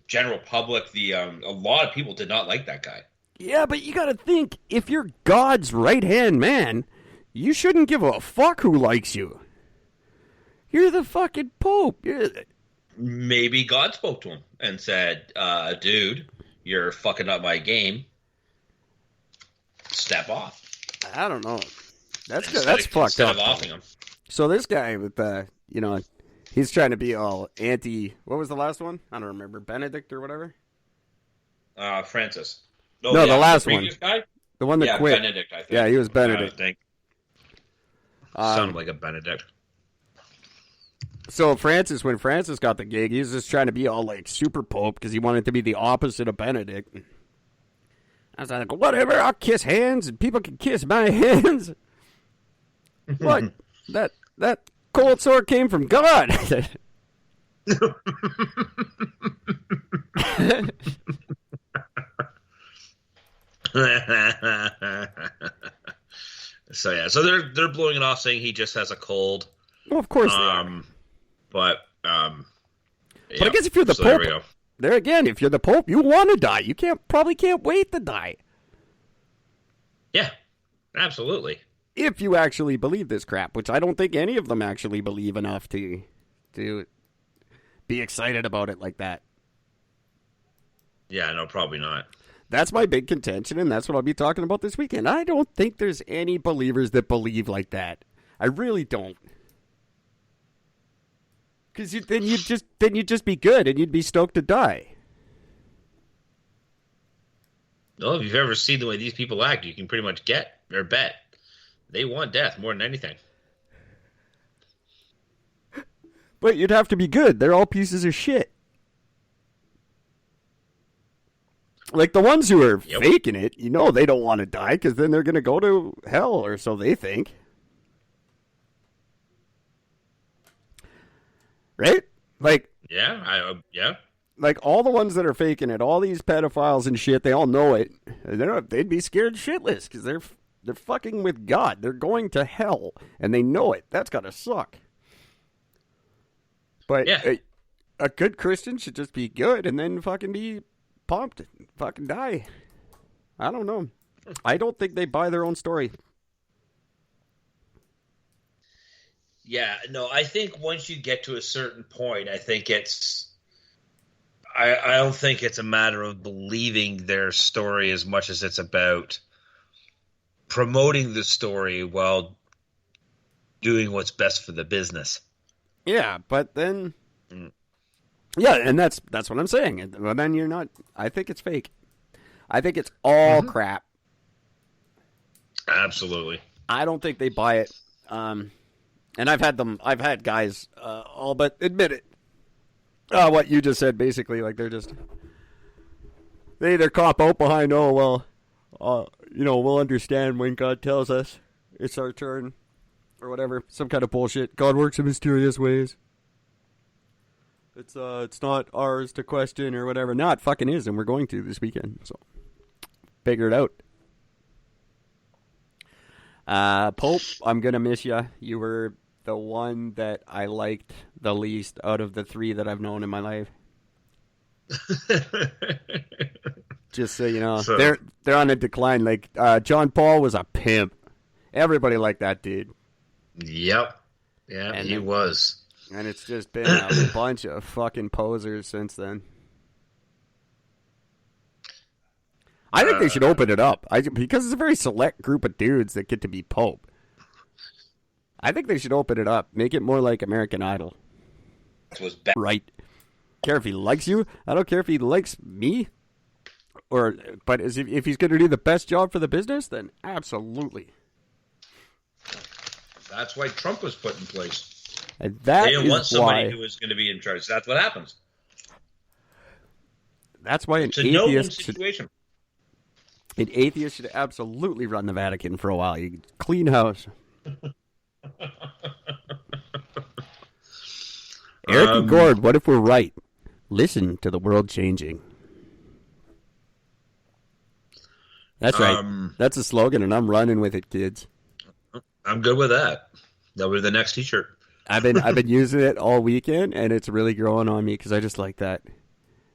general public. A lot of people did not like that guy. Yeah, but you gotta think, if you're God's right-hand man, you shouldn't give a fuck who likes you. You're the fucking Pope. Maybe God spoke to him and said, dude, you're fucking up my game. Step off. I don't know. That's fucked up. Him. So this guy with he's trying to be all anti. What was the last one? I don't remember. Benedict or whatever. Francis. No, the last one. Guy? The one that quit. Benedict, I think. Yeah, he was Benedict. I think. Sounded like a Benedict. So when Francis got the gig, he was just trying to be all super Pope because he wanted to be the opposite of Benedict. I was like, whatever, I'll kiss hands and people can kiss my hands. What? That cold sore came from God. So they're blowing it off, saying he just has a cold. Well, of course they are. But I guess if you're the Pope, there again, if you're the Pope, you want to die. You probably can't wait to die. Yeah, absolutely. If you actually believe this crap, which I don't think any of them actually believe enough to be excited about it like that. Yeah, no, probably not. That's my big contention, and that's what I'll be talking about this weekend. I don't think there's any believers that believe like that. I really don't. Because then you'd just be good, and you'd be stoked to die. No, if you've ever seen the way these people act, you can pretty much get or bet they want death more than anything. But you'd have to be good. They're all pieces of shit. Like the ones who are faking it, you know they don't want to die because then they're going to go to hell, or so they think. Right? Like, Yeah. like all the ones that are faking it, all these pedophiles and shit, they all know it. They'd be scared shitless because they're fucking with God. They're going to hell, and they know it. That's got to suck. But a good Christian should just be good and then fucking be pumped, fucking die. I don't know. I don't think they buy their own story. Yeah, no, I think once you get to a certain point, I think I don't think it's a matter of believing their story as much as it's about promoting the story while doing what's best for the business. Yeah, but then... Yeah, and that's what I'm saying. Well, then you're not... I think it's fake. I think it's all crap. Absolutely. I don't think they buy it. And I've had guys all but admit it. What you just said, basically. Like, they either cop out behind, we'll understand when God tells us it's our turn. Or whatever. Some kind of bullshit. God works in mysterious ways. It's not ours to question or whatever. No, it fucking is, and we're going to this weekend. So, figure it out. Pope, I'm going to miss you. You were the one that I liked the least out of the three that I've known in my life. Just so you know. They're on a decline. Like, John Paul was a pimp. Everybody liked that dude. Yep. Yeah, and he was. And it's just been a bunch of fucking posers since then. I think they should open it up. Because it's a very select group of dudes that get to be Pope. I think they should open it up. Make it more like American Idol. Right. Care if he likes you. I don't care if he likes me. But if he's going to do the best job for the business, then absolutely. That's why Trump was put in place. And they didn't want somebody who was going to be in charge. That's what happens. That's why an atheist should absolutely run the Vatican for a while. You clean house. Eric and Gord, what if we're right? Listen to the world changing. That's right. That's a slogan, and I'm running with it, kids. I'm good with that. That'll be the next T-shirt. I've been using it all weekend, and it's really growing on me because I just like that.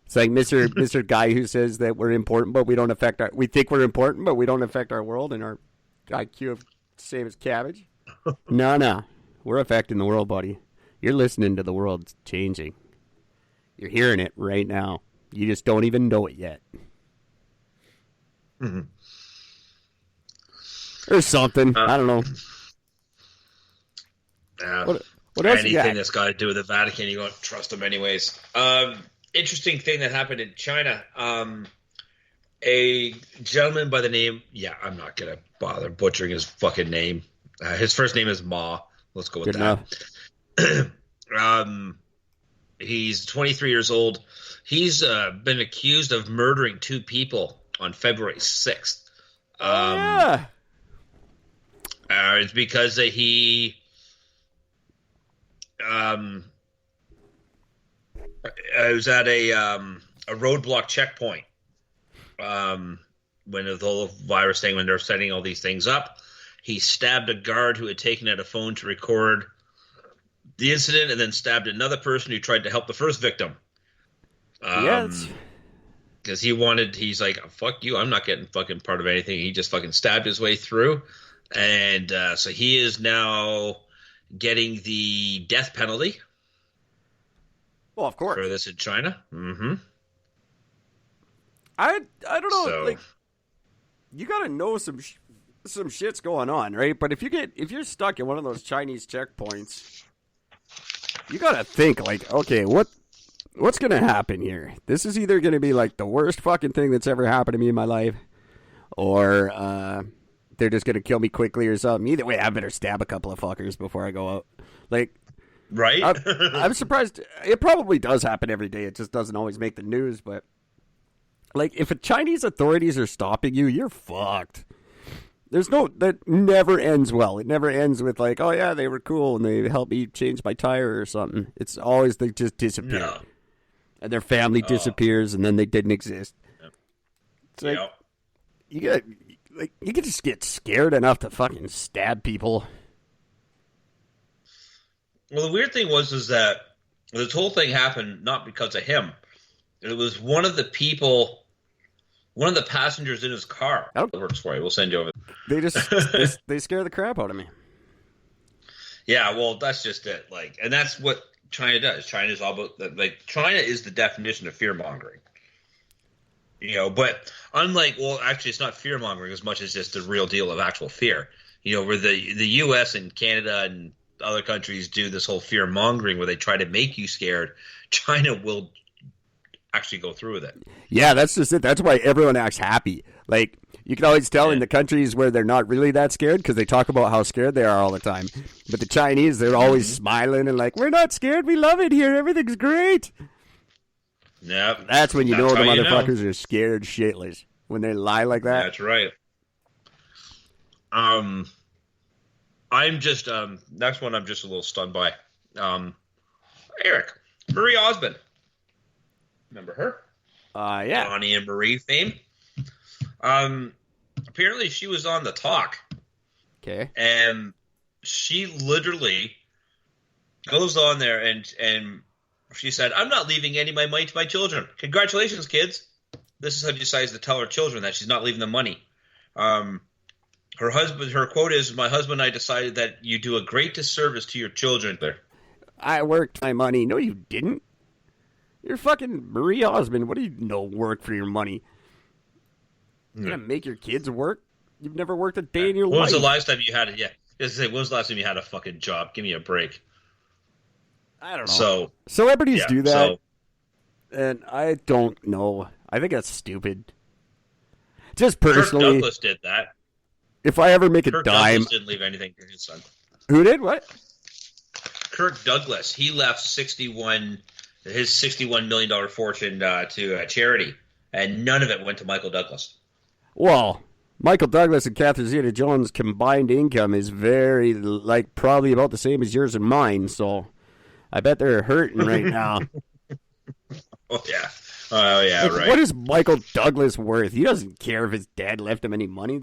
It's like Mr. Guy who says that we're important, but we don't affect we think we're important, but we don't affect our world, and our IQ of same as cabbage. No, we're affecting the world, buddy. You're listening to the world changing. You're hearing it right now. You just don't even know it yet. Mm-hmm. Or something. I don't know. What else anything that's got to do with the Vatican, you don't trust them anyways. Interesting thing that happened in China. A gentleman by the name... Yeah, I'm not going to bother butchering his fucking name. His first name is Ma. Let's go with that. He's 23 years old. He's been accused of murdering 2 people on February 6th. It's because he... I was at a roadblock checkpoint when the whole virus thing, when they're setting all these things up. He stabbed a guard who had taken out a phone to record the incident, and then stabbed another person who tried to help the first victim. Because he's like, fuck you, I'm not getting fucking part of anything. He just fucking stabbed his way through, and so he is now getting the death penalty. Well, of course. For this in China. Mm-hmm. I don't know. So, Like, you gotta know some shit's going on, right? But if you're stuck in one of those Chinese checkpoints, you gotta think like, okay, what's gonna happen here? This is either gonna be like the worst fucking thing that's ever happened to me in my life, or they're just gonna kill me quickly or something. Either way, I better stab a couple of fuckers before I go out. Like, right? I'm surprised. It probably does happen every day. It just doesn't always make the news. But like, if the Chinese authorities are stopping you, you're fucked. That never ends well. It never ends with like, oh yeah, they were cool and they helped me change my tire or something. It's always they just disappear. No. And their family disappears and then they didn't exist. It's like, you could just get scared enough to fucking stab people. Well, the weird thing is that this whole thing happened not because of him. It was one of the passengers in his car. That works for you. We'll send you over. They just they scare the crap out of me. Yeah, well, that's just it. Like, and that's what China does. China's all about China is the definition of fear mongering. But unlike, well, actually, it's not fear mongering as much as just the real deal of actual fear. Where the U.S. and Canada and other countries do this whole fear mongering where they try to make you scared. China will actually go through with it. Yeah, that's just it. That's why everyone acts happy. Like, you can always tell in the countries where they're not really that scared because they talk about how scared they are all the time. But the Chinese, they're always smiling and like, we're not scared. We love it here. Everything's great. Yep. That's when you know the motherfuckers are scared shitless. When they lie like that. That's right. I'm just next one I'm just a little stunned by. Eric. Marie Osmond. Remember her? Yeah. Bonnie and Marie fame. Apparently she was on The Talk. Okay. And she literally goes on there and she said, I'm not leaving any of my money to my children. Congratulations, kids. This is how she decides to tell her children that she's not leaving them money. Her quote is, my husband and I decided that you do a great disservice to your children. I worked my money. No, you didn't. You're fucking Marie Osmond. What do you know work for your money? You're going to make your kids work? You've never worked a day in your life. When was the last time you had it? Yeah. When was the last time you had a fucking job? Give me a break. I don't know. So celebrities do that. And I don't know. I think that's stupid. Just personally. Kirk Douglas did that. If I ever make a Kirk dime. Douglas didn't leave anything to his son. Who did? What? Kirk Douglas. He left his $61 million fortune to a charity, and none of it went to Michael Douglas. Well, Michael Douglas and Catherine Zeta-Jones' combined income is probably about the same as yours and mine, so I bet they're hurting right now. Oh, yeah. Oh, yeah, right. What is Michael Douglas worth? He doesn't care if his dad left him any money.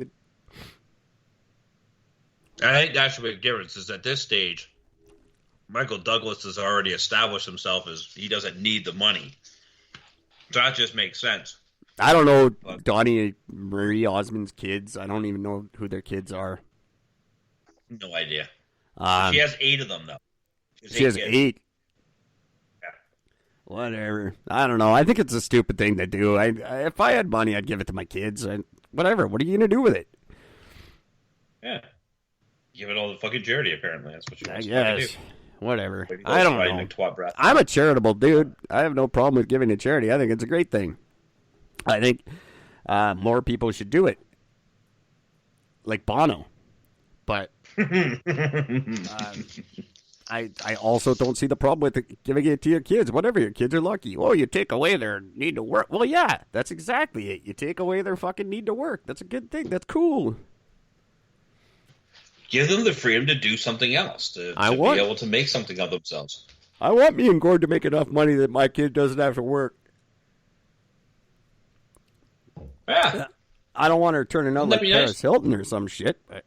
I think that's what the difference is. At this stage, Michael Douglas has already established himself as he doesn't need the money. So that just makes sense. I don't know Donnie Marie Osmond's kids. I don't even know who their kids are. No idea. She has 8 of them, though. She has 8. Yeah. Whatever. I don't know. I think it's a stupid thing to do. If I had money, I'd give it to my kids. Whatever. What are you going to do with it? Yeah. Give it all to fucking charity, apparently. That's what she wants to do. Whatever. I don't know. I'm a charitable dude. I have no problem with giving to charity. I think it's a great thing. I think more people should do it. Like Bono. But I also don't see the problem with giving it to your kids. Whatever, your kids are lucky. Oh, you take away their need to work. Well, yeah, that's exactly it. You take away their fucking need to work. That's a good thing. That's cool. Give them the freedom to do something else, to be able to make something of themselves. I want me and Gord to make enough money that my kid doesn't have to work. Yeah. I don't want her turning out like Paris Hilton or some shit. But...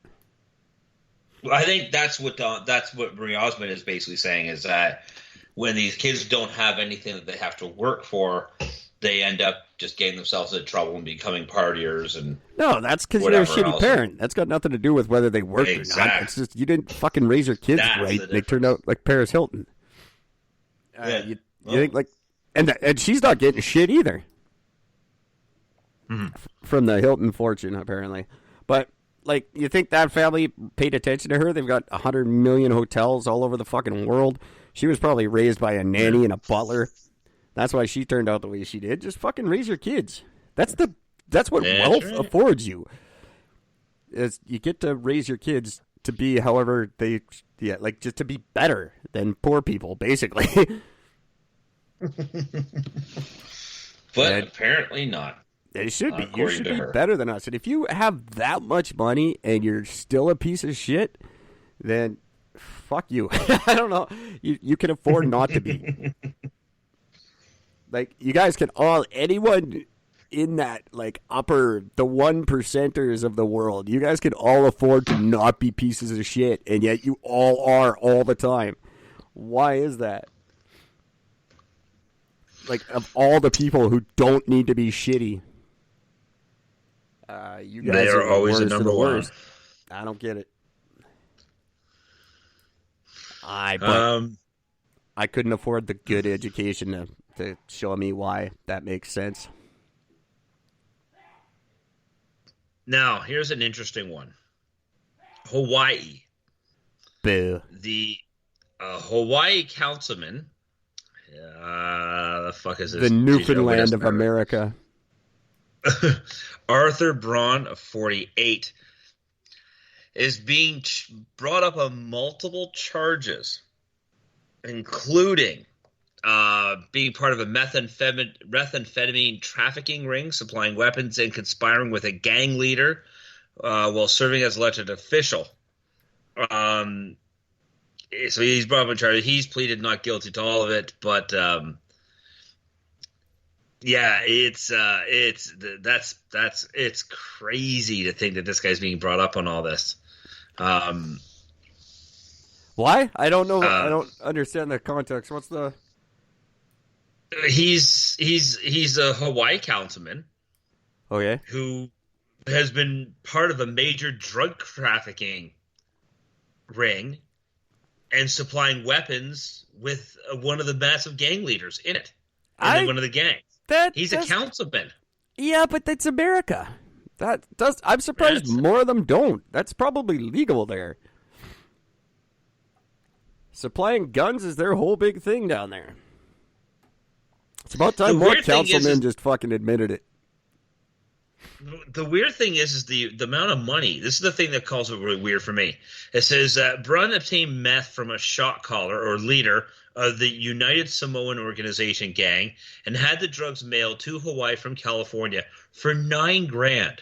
Well, I think that's what Marie Osmond is basically saying, is that when these kids don't have anything that they have to work for, they end up just getting themselves in trouble and becoming partiers and no, that's because you're a shitty parent. That's got nothing to do with whether they work or not. It's just you didn't fucking raise your kids right. They turned out like Paris Hilton. You think like, and she's not getting shit either. from the Hilton fortune, apparently. But, like, you think that family paid attention to her? They've got 100 million hotels all over the fucking world. She was probably raised by a nanny and a butler. That's why she turned out the way she did. Just fucking raise your kids. That's what wealth affords you. Is you get to raise your kids to be however just to be better than poor people, basically. But apparently not. They should be. You should be better than us. And if you have that much money and you're still a piece of shit, then fuck you. I don't know. You can afford not to be. Like, you guys can anyone in that, like, the 1%ers of the world, you guys can all afford to not be pieces of shit, and yet you all are all the time. Why is that? Like, of all the people who don't need to be shitty, you guys they are always the number one. I don't get it. I couldn't afford the good education to show me why that makes sense. Now, here's an interesting one. Hawaii. Boo. The Hawaii councilman. The fuck is this? The Newfoundland of America. Arthur Braun, of 48, is being brought up on multiple charges, including being part of a methamphetamine trafficking ring, supplying weapons, and conspiring with a gang leader while serving as elected official. So he's brought up in charge. He's pleaded not guilty to all of it, but yeah, it's crazy to think that this guy's being brought up on all this. Why? I don't know. I don't understand the context. What's the? He's a Hawaii councilman. Okay. Who has been part of a major drug trafficking ring and supplying weapons with one of the massive gang leaders in it. One of the gangs. He's a councilman. Yeah, but that's America. I'm surprised more of them don't. That's probably legal there. Supplying guns is their whole big thing down there. It's about time more councilmen just fucking admitted it. The weird thing is the amount of money. This is the thing that calls it really weird for me. It says Brun obtained meth from a shot caller or leader of the United Samoan Organization gang and had the drugs mailed to Hawaii from California for $9,000.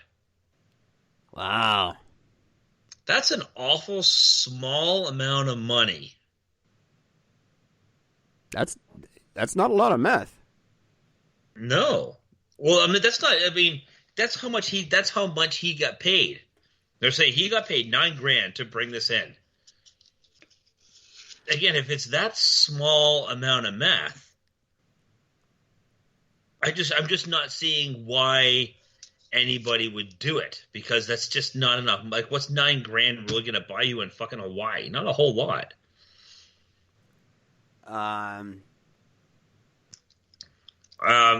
Wow. That's an awful small amount of money. That's not a lot of meth. No. Well, I mean, that's not. I mean, that's how much he got paid. They're saying he got paid $9,000 to bring this in. Again, if it's that small amount of meth, I'm just not seeing why anybody would do it, because that's just not enough. Like, what's $9,000 really going to buy you in fucking Hawaii? Not a whole lot.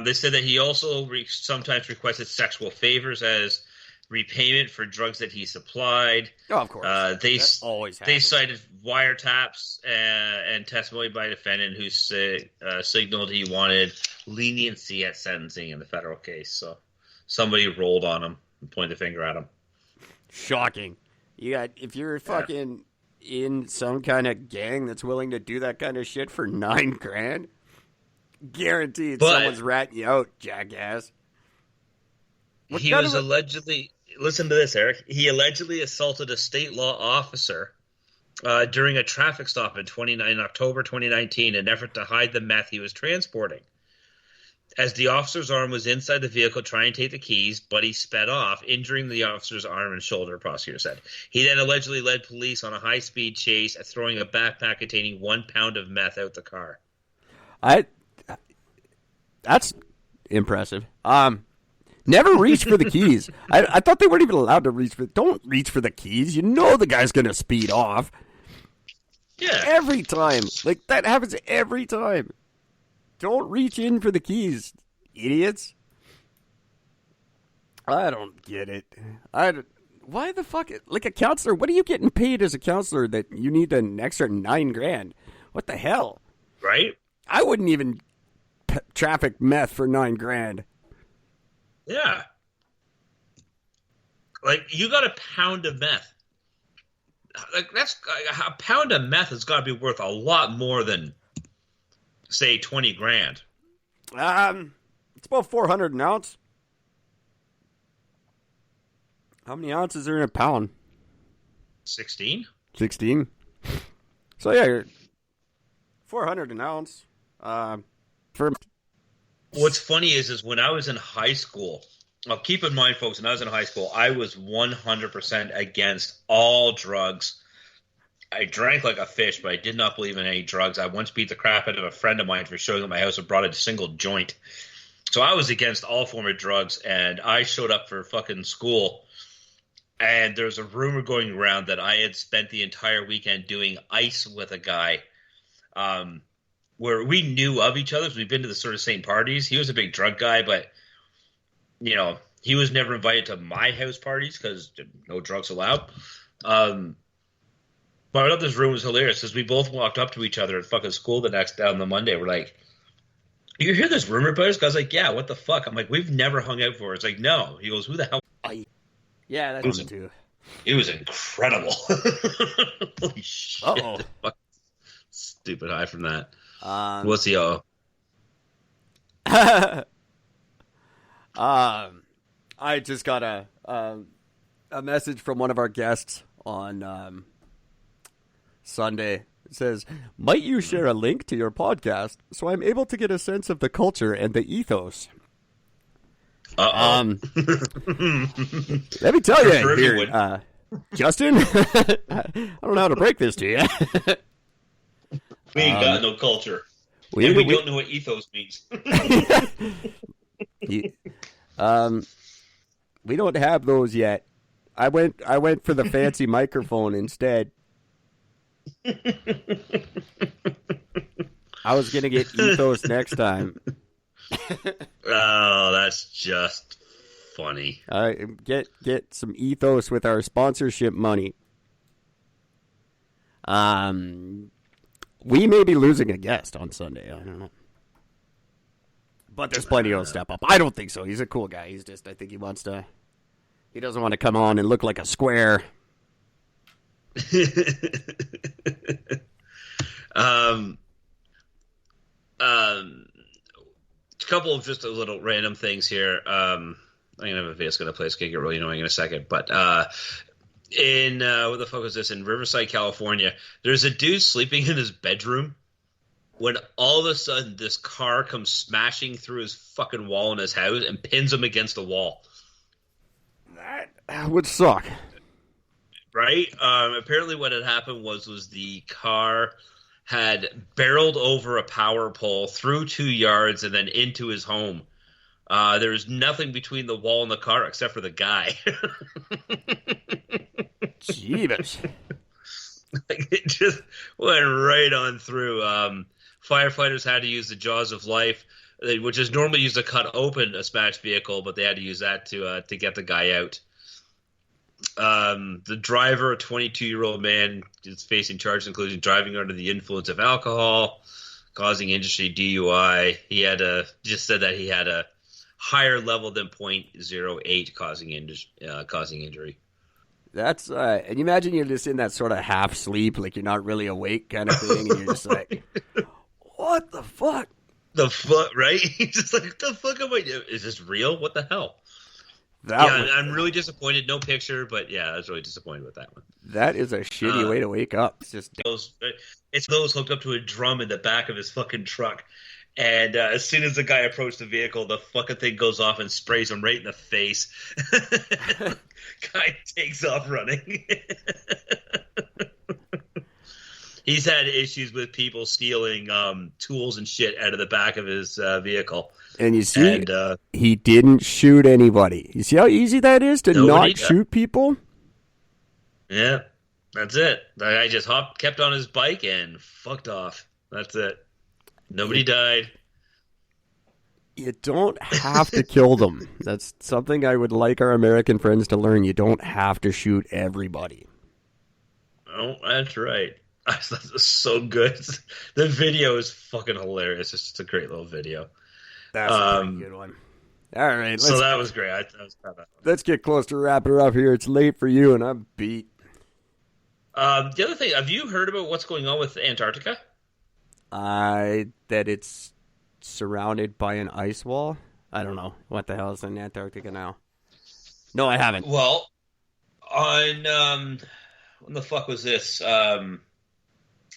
They said that he also sometimes requested sexual favors as repayment for drugs that he supplied. Oh, of course. They cited wiretaps and testimony by a defendant who signaled he wanted leniency at sentencing in the federal case. So somebody rolled on him and pointed the finger at him. Shocking. If you're fucking in some kind of gang that's willing to do that kind of shit for $9,000, guaranteed someone's ratting you out, jackass. He was allegedly... Listen to this, Eric. He allegedly assaulted a state law officer during a traffic stop in October 2019 in an effort to hide the meth he was transporting. As the officer's arm was inside the vehicle trying to take the keys, Buddy sped off, injuring the officer's arm and shoulder, prosecutor said. He then allegedly led police on a high-speed chase, throwing a backpack containing 1 pound of meth out the car. That's impressive. Never reach for the keys. I thought they weren't even allowed to reach for. Don't reach for the keys. You know the guy's gonna speed off. Yeah. Every time, like that happens every time. Don't reach in for the keys, idiots. I don't get it. Why the fuck? Like a counselor, what are you getting paid as a counselor that you need an extra $9,000? What the hell? Right? I wouldn't even traffic meth for $9,000. Yeah. Like, you got a pound of meth. Like, that's a pound of meth has got to be worth a lot more than, say, $20,000. It's about 400 an ounce. How many ounces are in a pound? 16. 16. So yeah, 400 an ounce. For What's funny is when I was in high school. Well, keep in mind, folks, when I was in high school, I was 100% against all drugs. I drank like a fish, but I did not believe in any drugs. I once beat the crap out of a friend of mine for showing up at my house and brought a single joint. So I was against all form of drugs, and I showed up for fucking school. And there's a rumor going around that I had spent the entire weekend doing ice with a guy, where we knew of each other. So we've been to the sort of same parties. He was a big drug guy, but you know, he was never invited to my house parties because no drugs allowed. But I thought this room was hilarious because we both walked up to each other at fucking school on the Monday. We're like, "You hear this rumor about us?" Guy's like, "Yeah, what the fuck?" I'm like, "We've never hung out before." It's like, "No." He goes, "Who the hell?" Yeah, that's it too. It was incredible. Holy shit! Uh-oh. Stupid high from that. What's the I just got a message from one of our guests on Sunday. It says, "Might you share a link to your podcast so I'm able to get a sense of the culture and the ethos?" Let me tell you here, Justin. I don't know how to break this to you. We ain't got no culture. We don't know what ethos means. We don't have those yet. I went for the fancy microphone instead. I was gonna get ethos next time. Oh, that's just funny. Get some ethos with our sponsorship money. We may be losing a guest on Sunday. I don't know. But there's plenty who'll step up. I don't think so. He's a cool guy. I think he doesn't want to come on and look like a square. A couple of just a little random things here. I'm gonna have a video going to play. It's gonna get really annoying in a second. But in what the fuck was this? In Riverside, California, there's a dude sleeping in his bedroom when all of a sudden this car comes smashing through his fucking wall in his house and pins him against the wall. That would suck. Right? Apparently what had happened was the car had barreled over a power pole through 2 yards and then into his home. There was nothing between the wall and the car except for the guy. Jeebus. Like, it just went right on through. Firefighters had to use the jaws of life, which is normally used to cut open a smashed vehicle, but they had to use that to get the guy out. The driver, a 22-year-old man, is facing charges including driving under the influence of alcohol, causing industry DUI. He had just said that he had a higher level than .08 causing injury. That's and you imagine you're just in that sort of half sleep, like you're not really awake kind of thing, and you're just like, what the fuck? The fuck, right? He's just like, the fuck am I doing? Is this real? What the hell? I'm really disappointed. No picture, but yeah, I was really disappointed with that one. That is a shitty way to wake up. It's those hooked up to a drum in the back of his fucking truck. And as soon as the guy approached the vehicle, the fucking thing goes off and sprays him right in the face. Guy takes off running. He's had issues with people stealing tools and shit out of the back of his vehicle. And you see, he didn't shoot anybody. You see how easy that is to not shoot people? Yeah, that's it. The guy just kept on his bike and fucked off. That's it. Nobody died. You don't have to kill them. That's something I would like our American friends to learn. You don't have to shoot everybody. Oh, that's right. I thought this was so good. The video is fucking hilarious. It's just a great little video. That's a pretty good one. All right. So that was great. Let's get close to wrapping it up here. It's late for you, and I'm beat. The other thing, have you heard about what's going on with Antarctica? That it's surrounded by an ice wall. I don't know. What the hell is in Antarctica now? No, I haven't. Well, on when the fuck was this?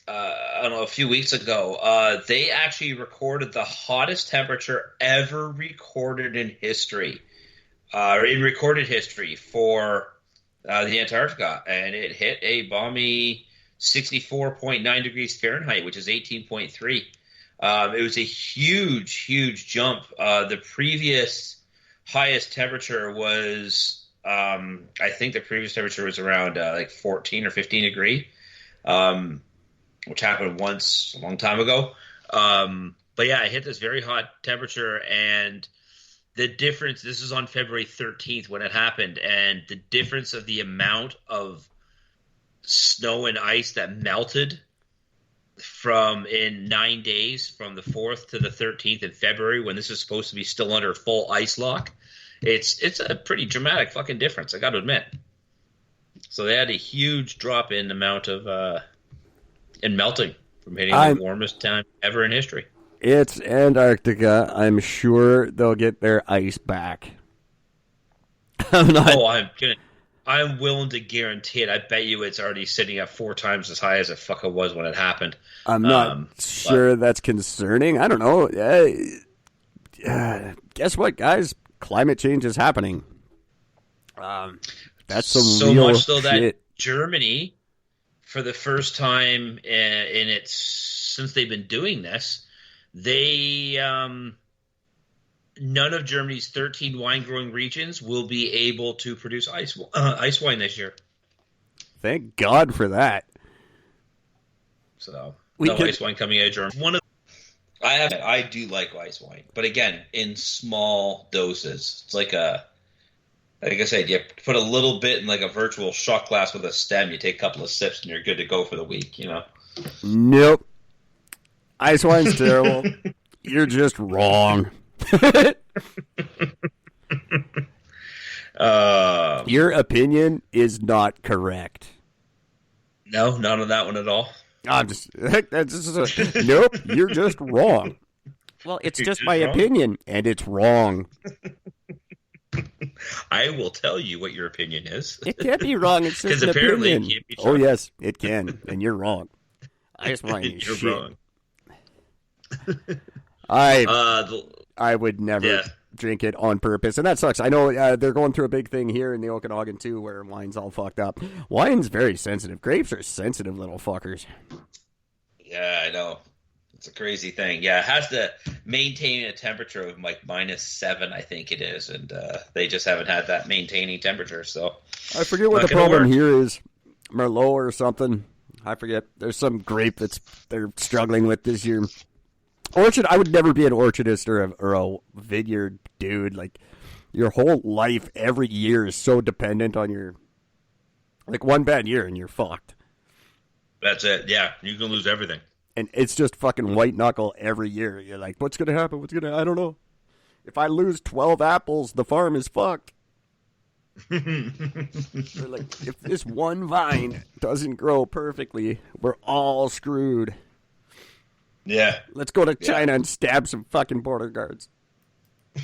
I don't know, a few weeks ago, they actually recorded the hottest temperature ever recorded in history, or in recorded history for the Antarctica, and it hit a balmy 64.9 degrees Fahrenheit, which is 18.3. It was a huge, huge jump. The previous highest temperature was, I think the previous temperature was around like 14 or 15 degree. Which happened once a long time ago. But yeah, I hit this very hot temperature, and the difference, this is on February 13th when it happened, and the difference of the amount of snow and ice that melted from in 9 days, from the 4th to the 13th in February, when this is supposed to be still under full ice lock, it's a pretty dramatic fucking difference, I got to admit. So they had a huge drop in amount of and melting from hitting the warmest time ever in history. It's Antarctica. I'm sure they'll get their ice back. I'm willing to guarantee it. I bet you it's already sitting at 4 times as high as it fucking was when it happened. I'm not sure that's concerning. I don't know. Guess what, guys? Climate change is happening. That's some real much so shit. That Germany, for the first time in its since they've been doing this, they none of Germany's 13 wine growing regions will be able to produce ice wine this year. Thank God for that. So ice wine coming out of Germany. I do like ice wine, but again, in small doses. It's like I said, you put a little bit in like a virtual shot glass with a stem. You take a couple of sips, and you're good to go for the week. You know. Nope. Ice wine's terrible. You're just wrong. Your opinion is not correct. No, none of that one at all. Nope. You're just wrong. Well, it's just my opinion, and it's wrong. I will tell you what your opinion is. It can't be wrong. It's just an apparently opinion. It can't be true. Oh yes, it can, and you're wrong. Ice wine is You're shit. wrong. I would never drink it on purpose, and that sucks. I know they're going through a big thing here in the Okanagan too, where wine's all fucked up. Wine's very sensitive. Grapes are sensitive little fuckers. Yeah, I know. It's a crazy thing. Yeah, it has to maintain a temperature of like -7, I think it is, and they just haven't had that maintaining temperature. So I forget what the problem here is. Merlot or something. I forget. There's some grape they're struggling with this year. Orchard. I would never be an orchardist or a vineyard dude. Like your whole life, every year is so dependent on your one bad year and you're fucked. That's it. Yeah, you can lose everything. And it's just fucking white knuckle every year. You're like, what's going to happen? I don't know. If I lose 12 apples, the farm is fucked. Like, if this one vine doesn't grow perfectly, we're all screwed. Yeah. Let's go to China and stab some fucking border guards.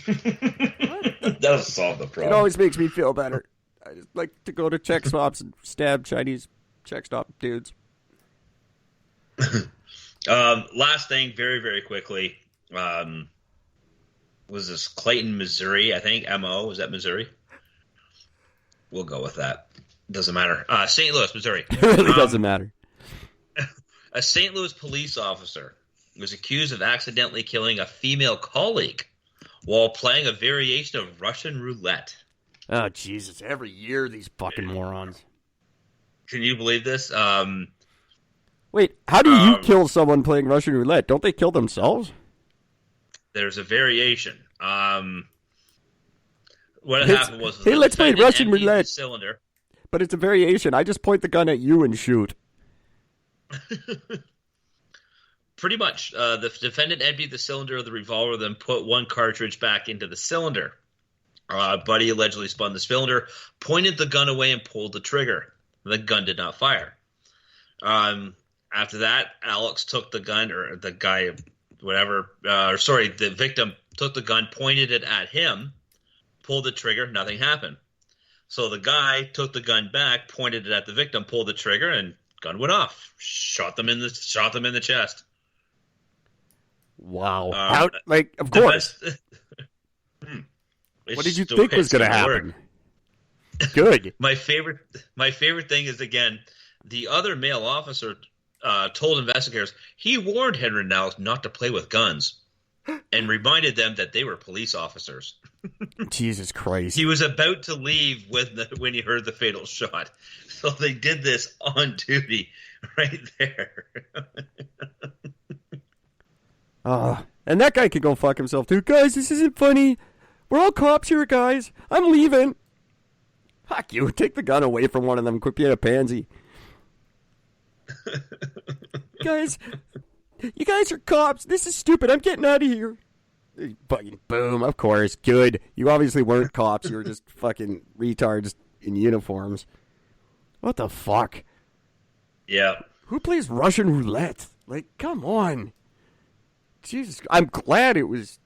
That'll solve the problem. It always makes me feel better. I just like to go to check stops and stab Chinese check stop dudes. Last thing, very, very quickly, was this Clayton, Missouri, I think, MO, was that Missouri? We'll go with that. Doesn't matter. St. Louis, Missouri. It really doesn't matter. A St. Louis police officer was accused of accidentally killing a female colleague while playing a variation of Russian roulette. Oh, Jesus. Every year, these fucking morons. Can you believe this? Wait, how do you kill someone playing Russian roulette? Don't they kill themselves? there's a variation. What happened was hey, let's play Russian roulette. Cylinder. But it's a variation. I just point the gun at you and shoot. Pretty much. The defendant emptied the cylinder of the revolver, then put one cartridge back into the cylinder. Buddy allegedly spun the cylinder, pointed the gun away, and pulled the trigger. The gun did not fire. After that, Alex took the gun, or the guy, the victim took the gun, pointed it at him, pulled the trigger, nothing happened. So the guy took the gun back, pointed it at the victim, pulled the trigger, and gun went off. Shot them in the chest. Wow! Of course. What did you think was going to happen? Good. My favorite thing is, again, the other male officer told investigators he warned Henry and Alex not to play with guns, and reminded them that they were police officers. Jesus Christ! He was about to leave when he heard the fatal shot, so they did this on duty right there. And that guy could go fuck himself too. Guys, this isn't funny. We're all cops here, guys. I'm leaving. Fuck you. Take the gun away from one of them. Quit being a pansy. Guys, you guys are cops. This is stupid. I'm getting out of here. Fucking boom. Of course. Good. You obviously weren't cops. You were just fucking retards in uniforms. What the fuck? Yeah. Who plays Russian roulette? Like, come on. Jesus. I'm glad it was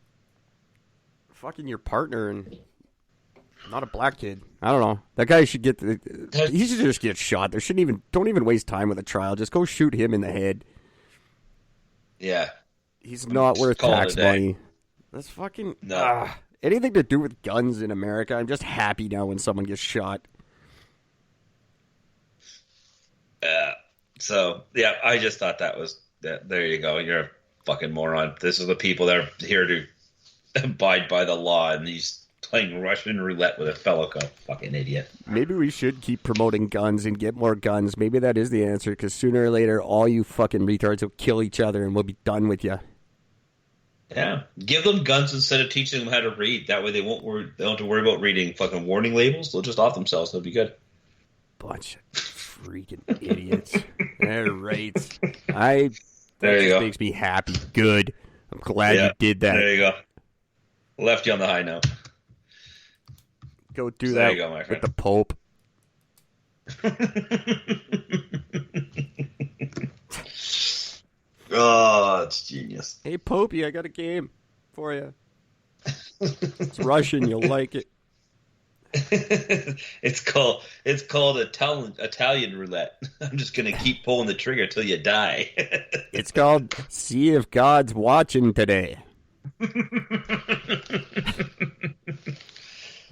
fucking your partner and not a black kid. I don't know. That guy should get he should just get shot. Don't even waste time with a trial. Just go shoot him in the head. Yeah. He's not worth tax money. That's fucking anything to do with guns in America. I'm just happy now when someone gets shot. So yeah, I just thought that was that. There you go. You're a fucking moron. This is the people that are here to abide by the law, and he's playing Russian roulette with a fellow cop. Fucking idiot. Maybe we should keep promoting guns and get more guns. Maybe that is the answer, because sooner or later, all you fucking retards will kill each other and we'll be done with you. Yeah. Give them guns instead of teaching them how to read. That way they don't have to worry about reading fucking warning labels. They'll just off themselves. They'll be good. Bunch of freaking idiots. All right. That just makes me happy. Good. I'm glad you did that. There you go. Left you on the high note. Go do that you go, my friend. With the Pope. Oh, it's genius. Hey, Popey, I got a game for you. It's Russian. You'll like it. It's called Italian roulette. I'm just gonna keep pulling the trigger till you die. It's called See If God's Watching Today.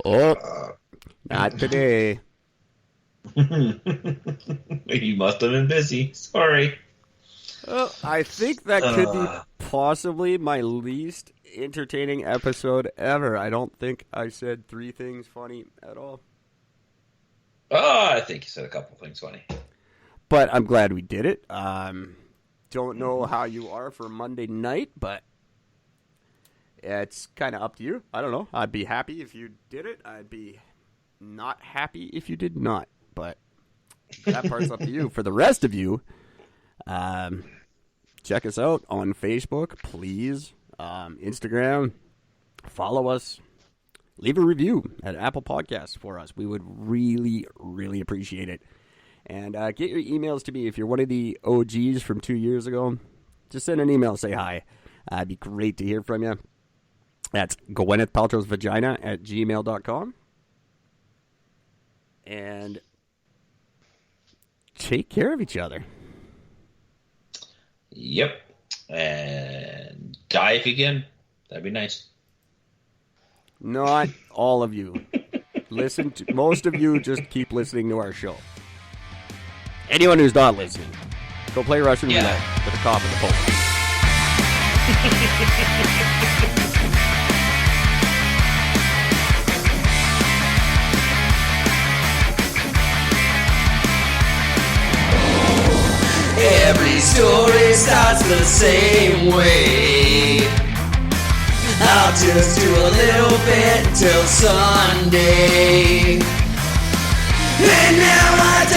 Oh, not today. You must have been busy. Sorry. Well, I think that could be possibly my least entertaining episode ever. I don't think I said 3 things funny at all. Oh, I think you said a couple things funny. But I'm glad we did it. Don't know how you are for Monday night, but it's kind of up to you. I don't know. I'd be happy if you did it. I'd be not happy if you did not. But that part's up to you. For the rest of you, check us out on Facebook, please. Instagram, follow us. Leave a review at Apple Podcasts for us. We would really, really appreciate it. And get your emails to me. If you're one of the OGs from 2 years ago, just send an email, say hi. It'd be great to hear from you. That's Gwyneth Paltrow's Vagina at gmail.com. And take care of each other. Yep. And die if you can. That'd be nice. Not all of you. Most of you just keep listening to our show. Anyone who's not listening, go play Russian roulette with a cop in the Pope. Every story starts the same way. I'll just do a little bit till Sunday. And now I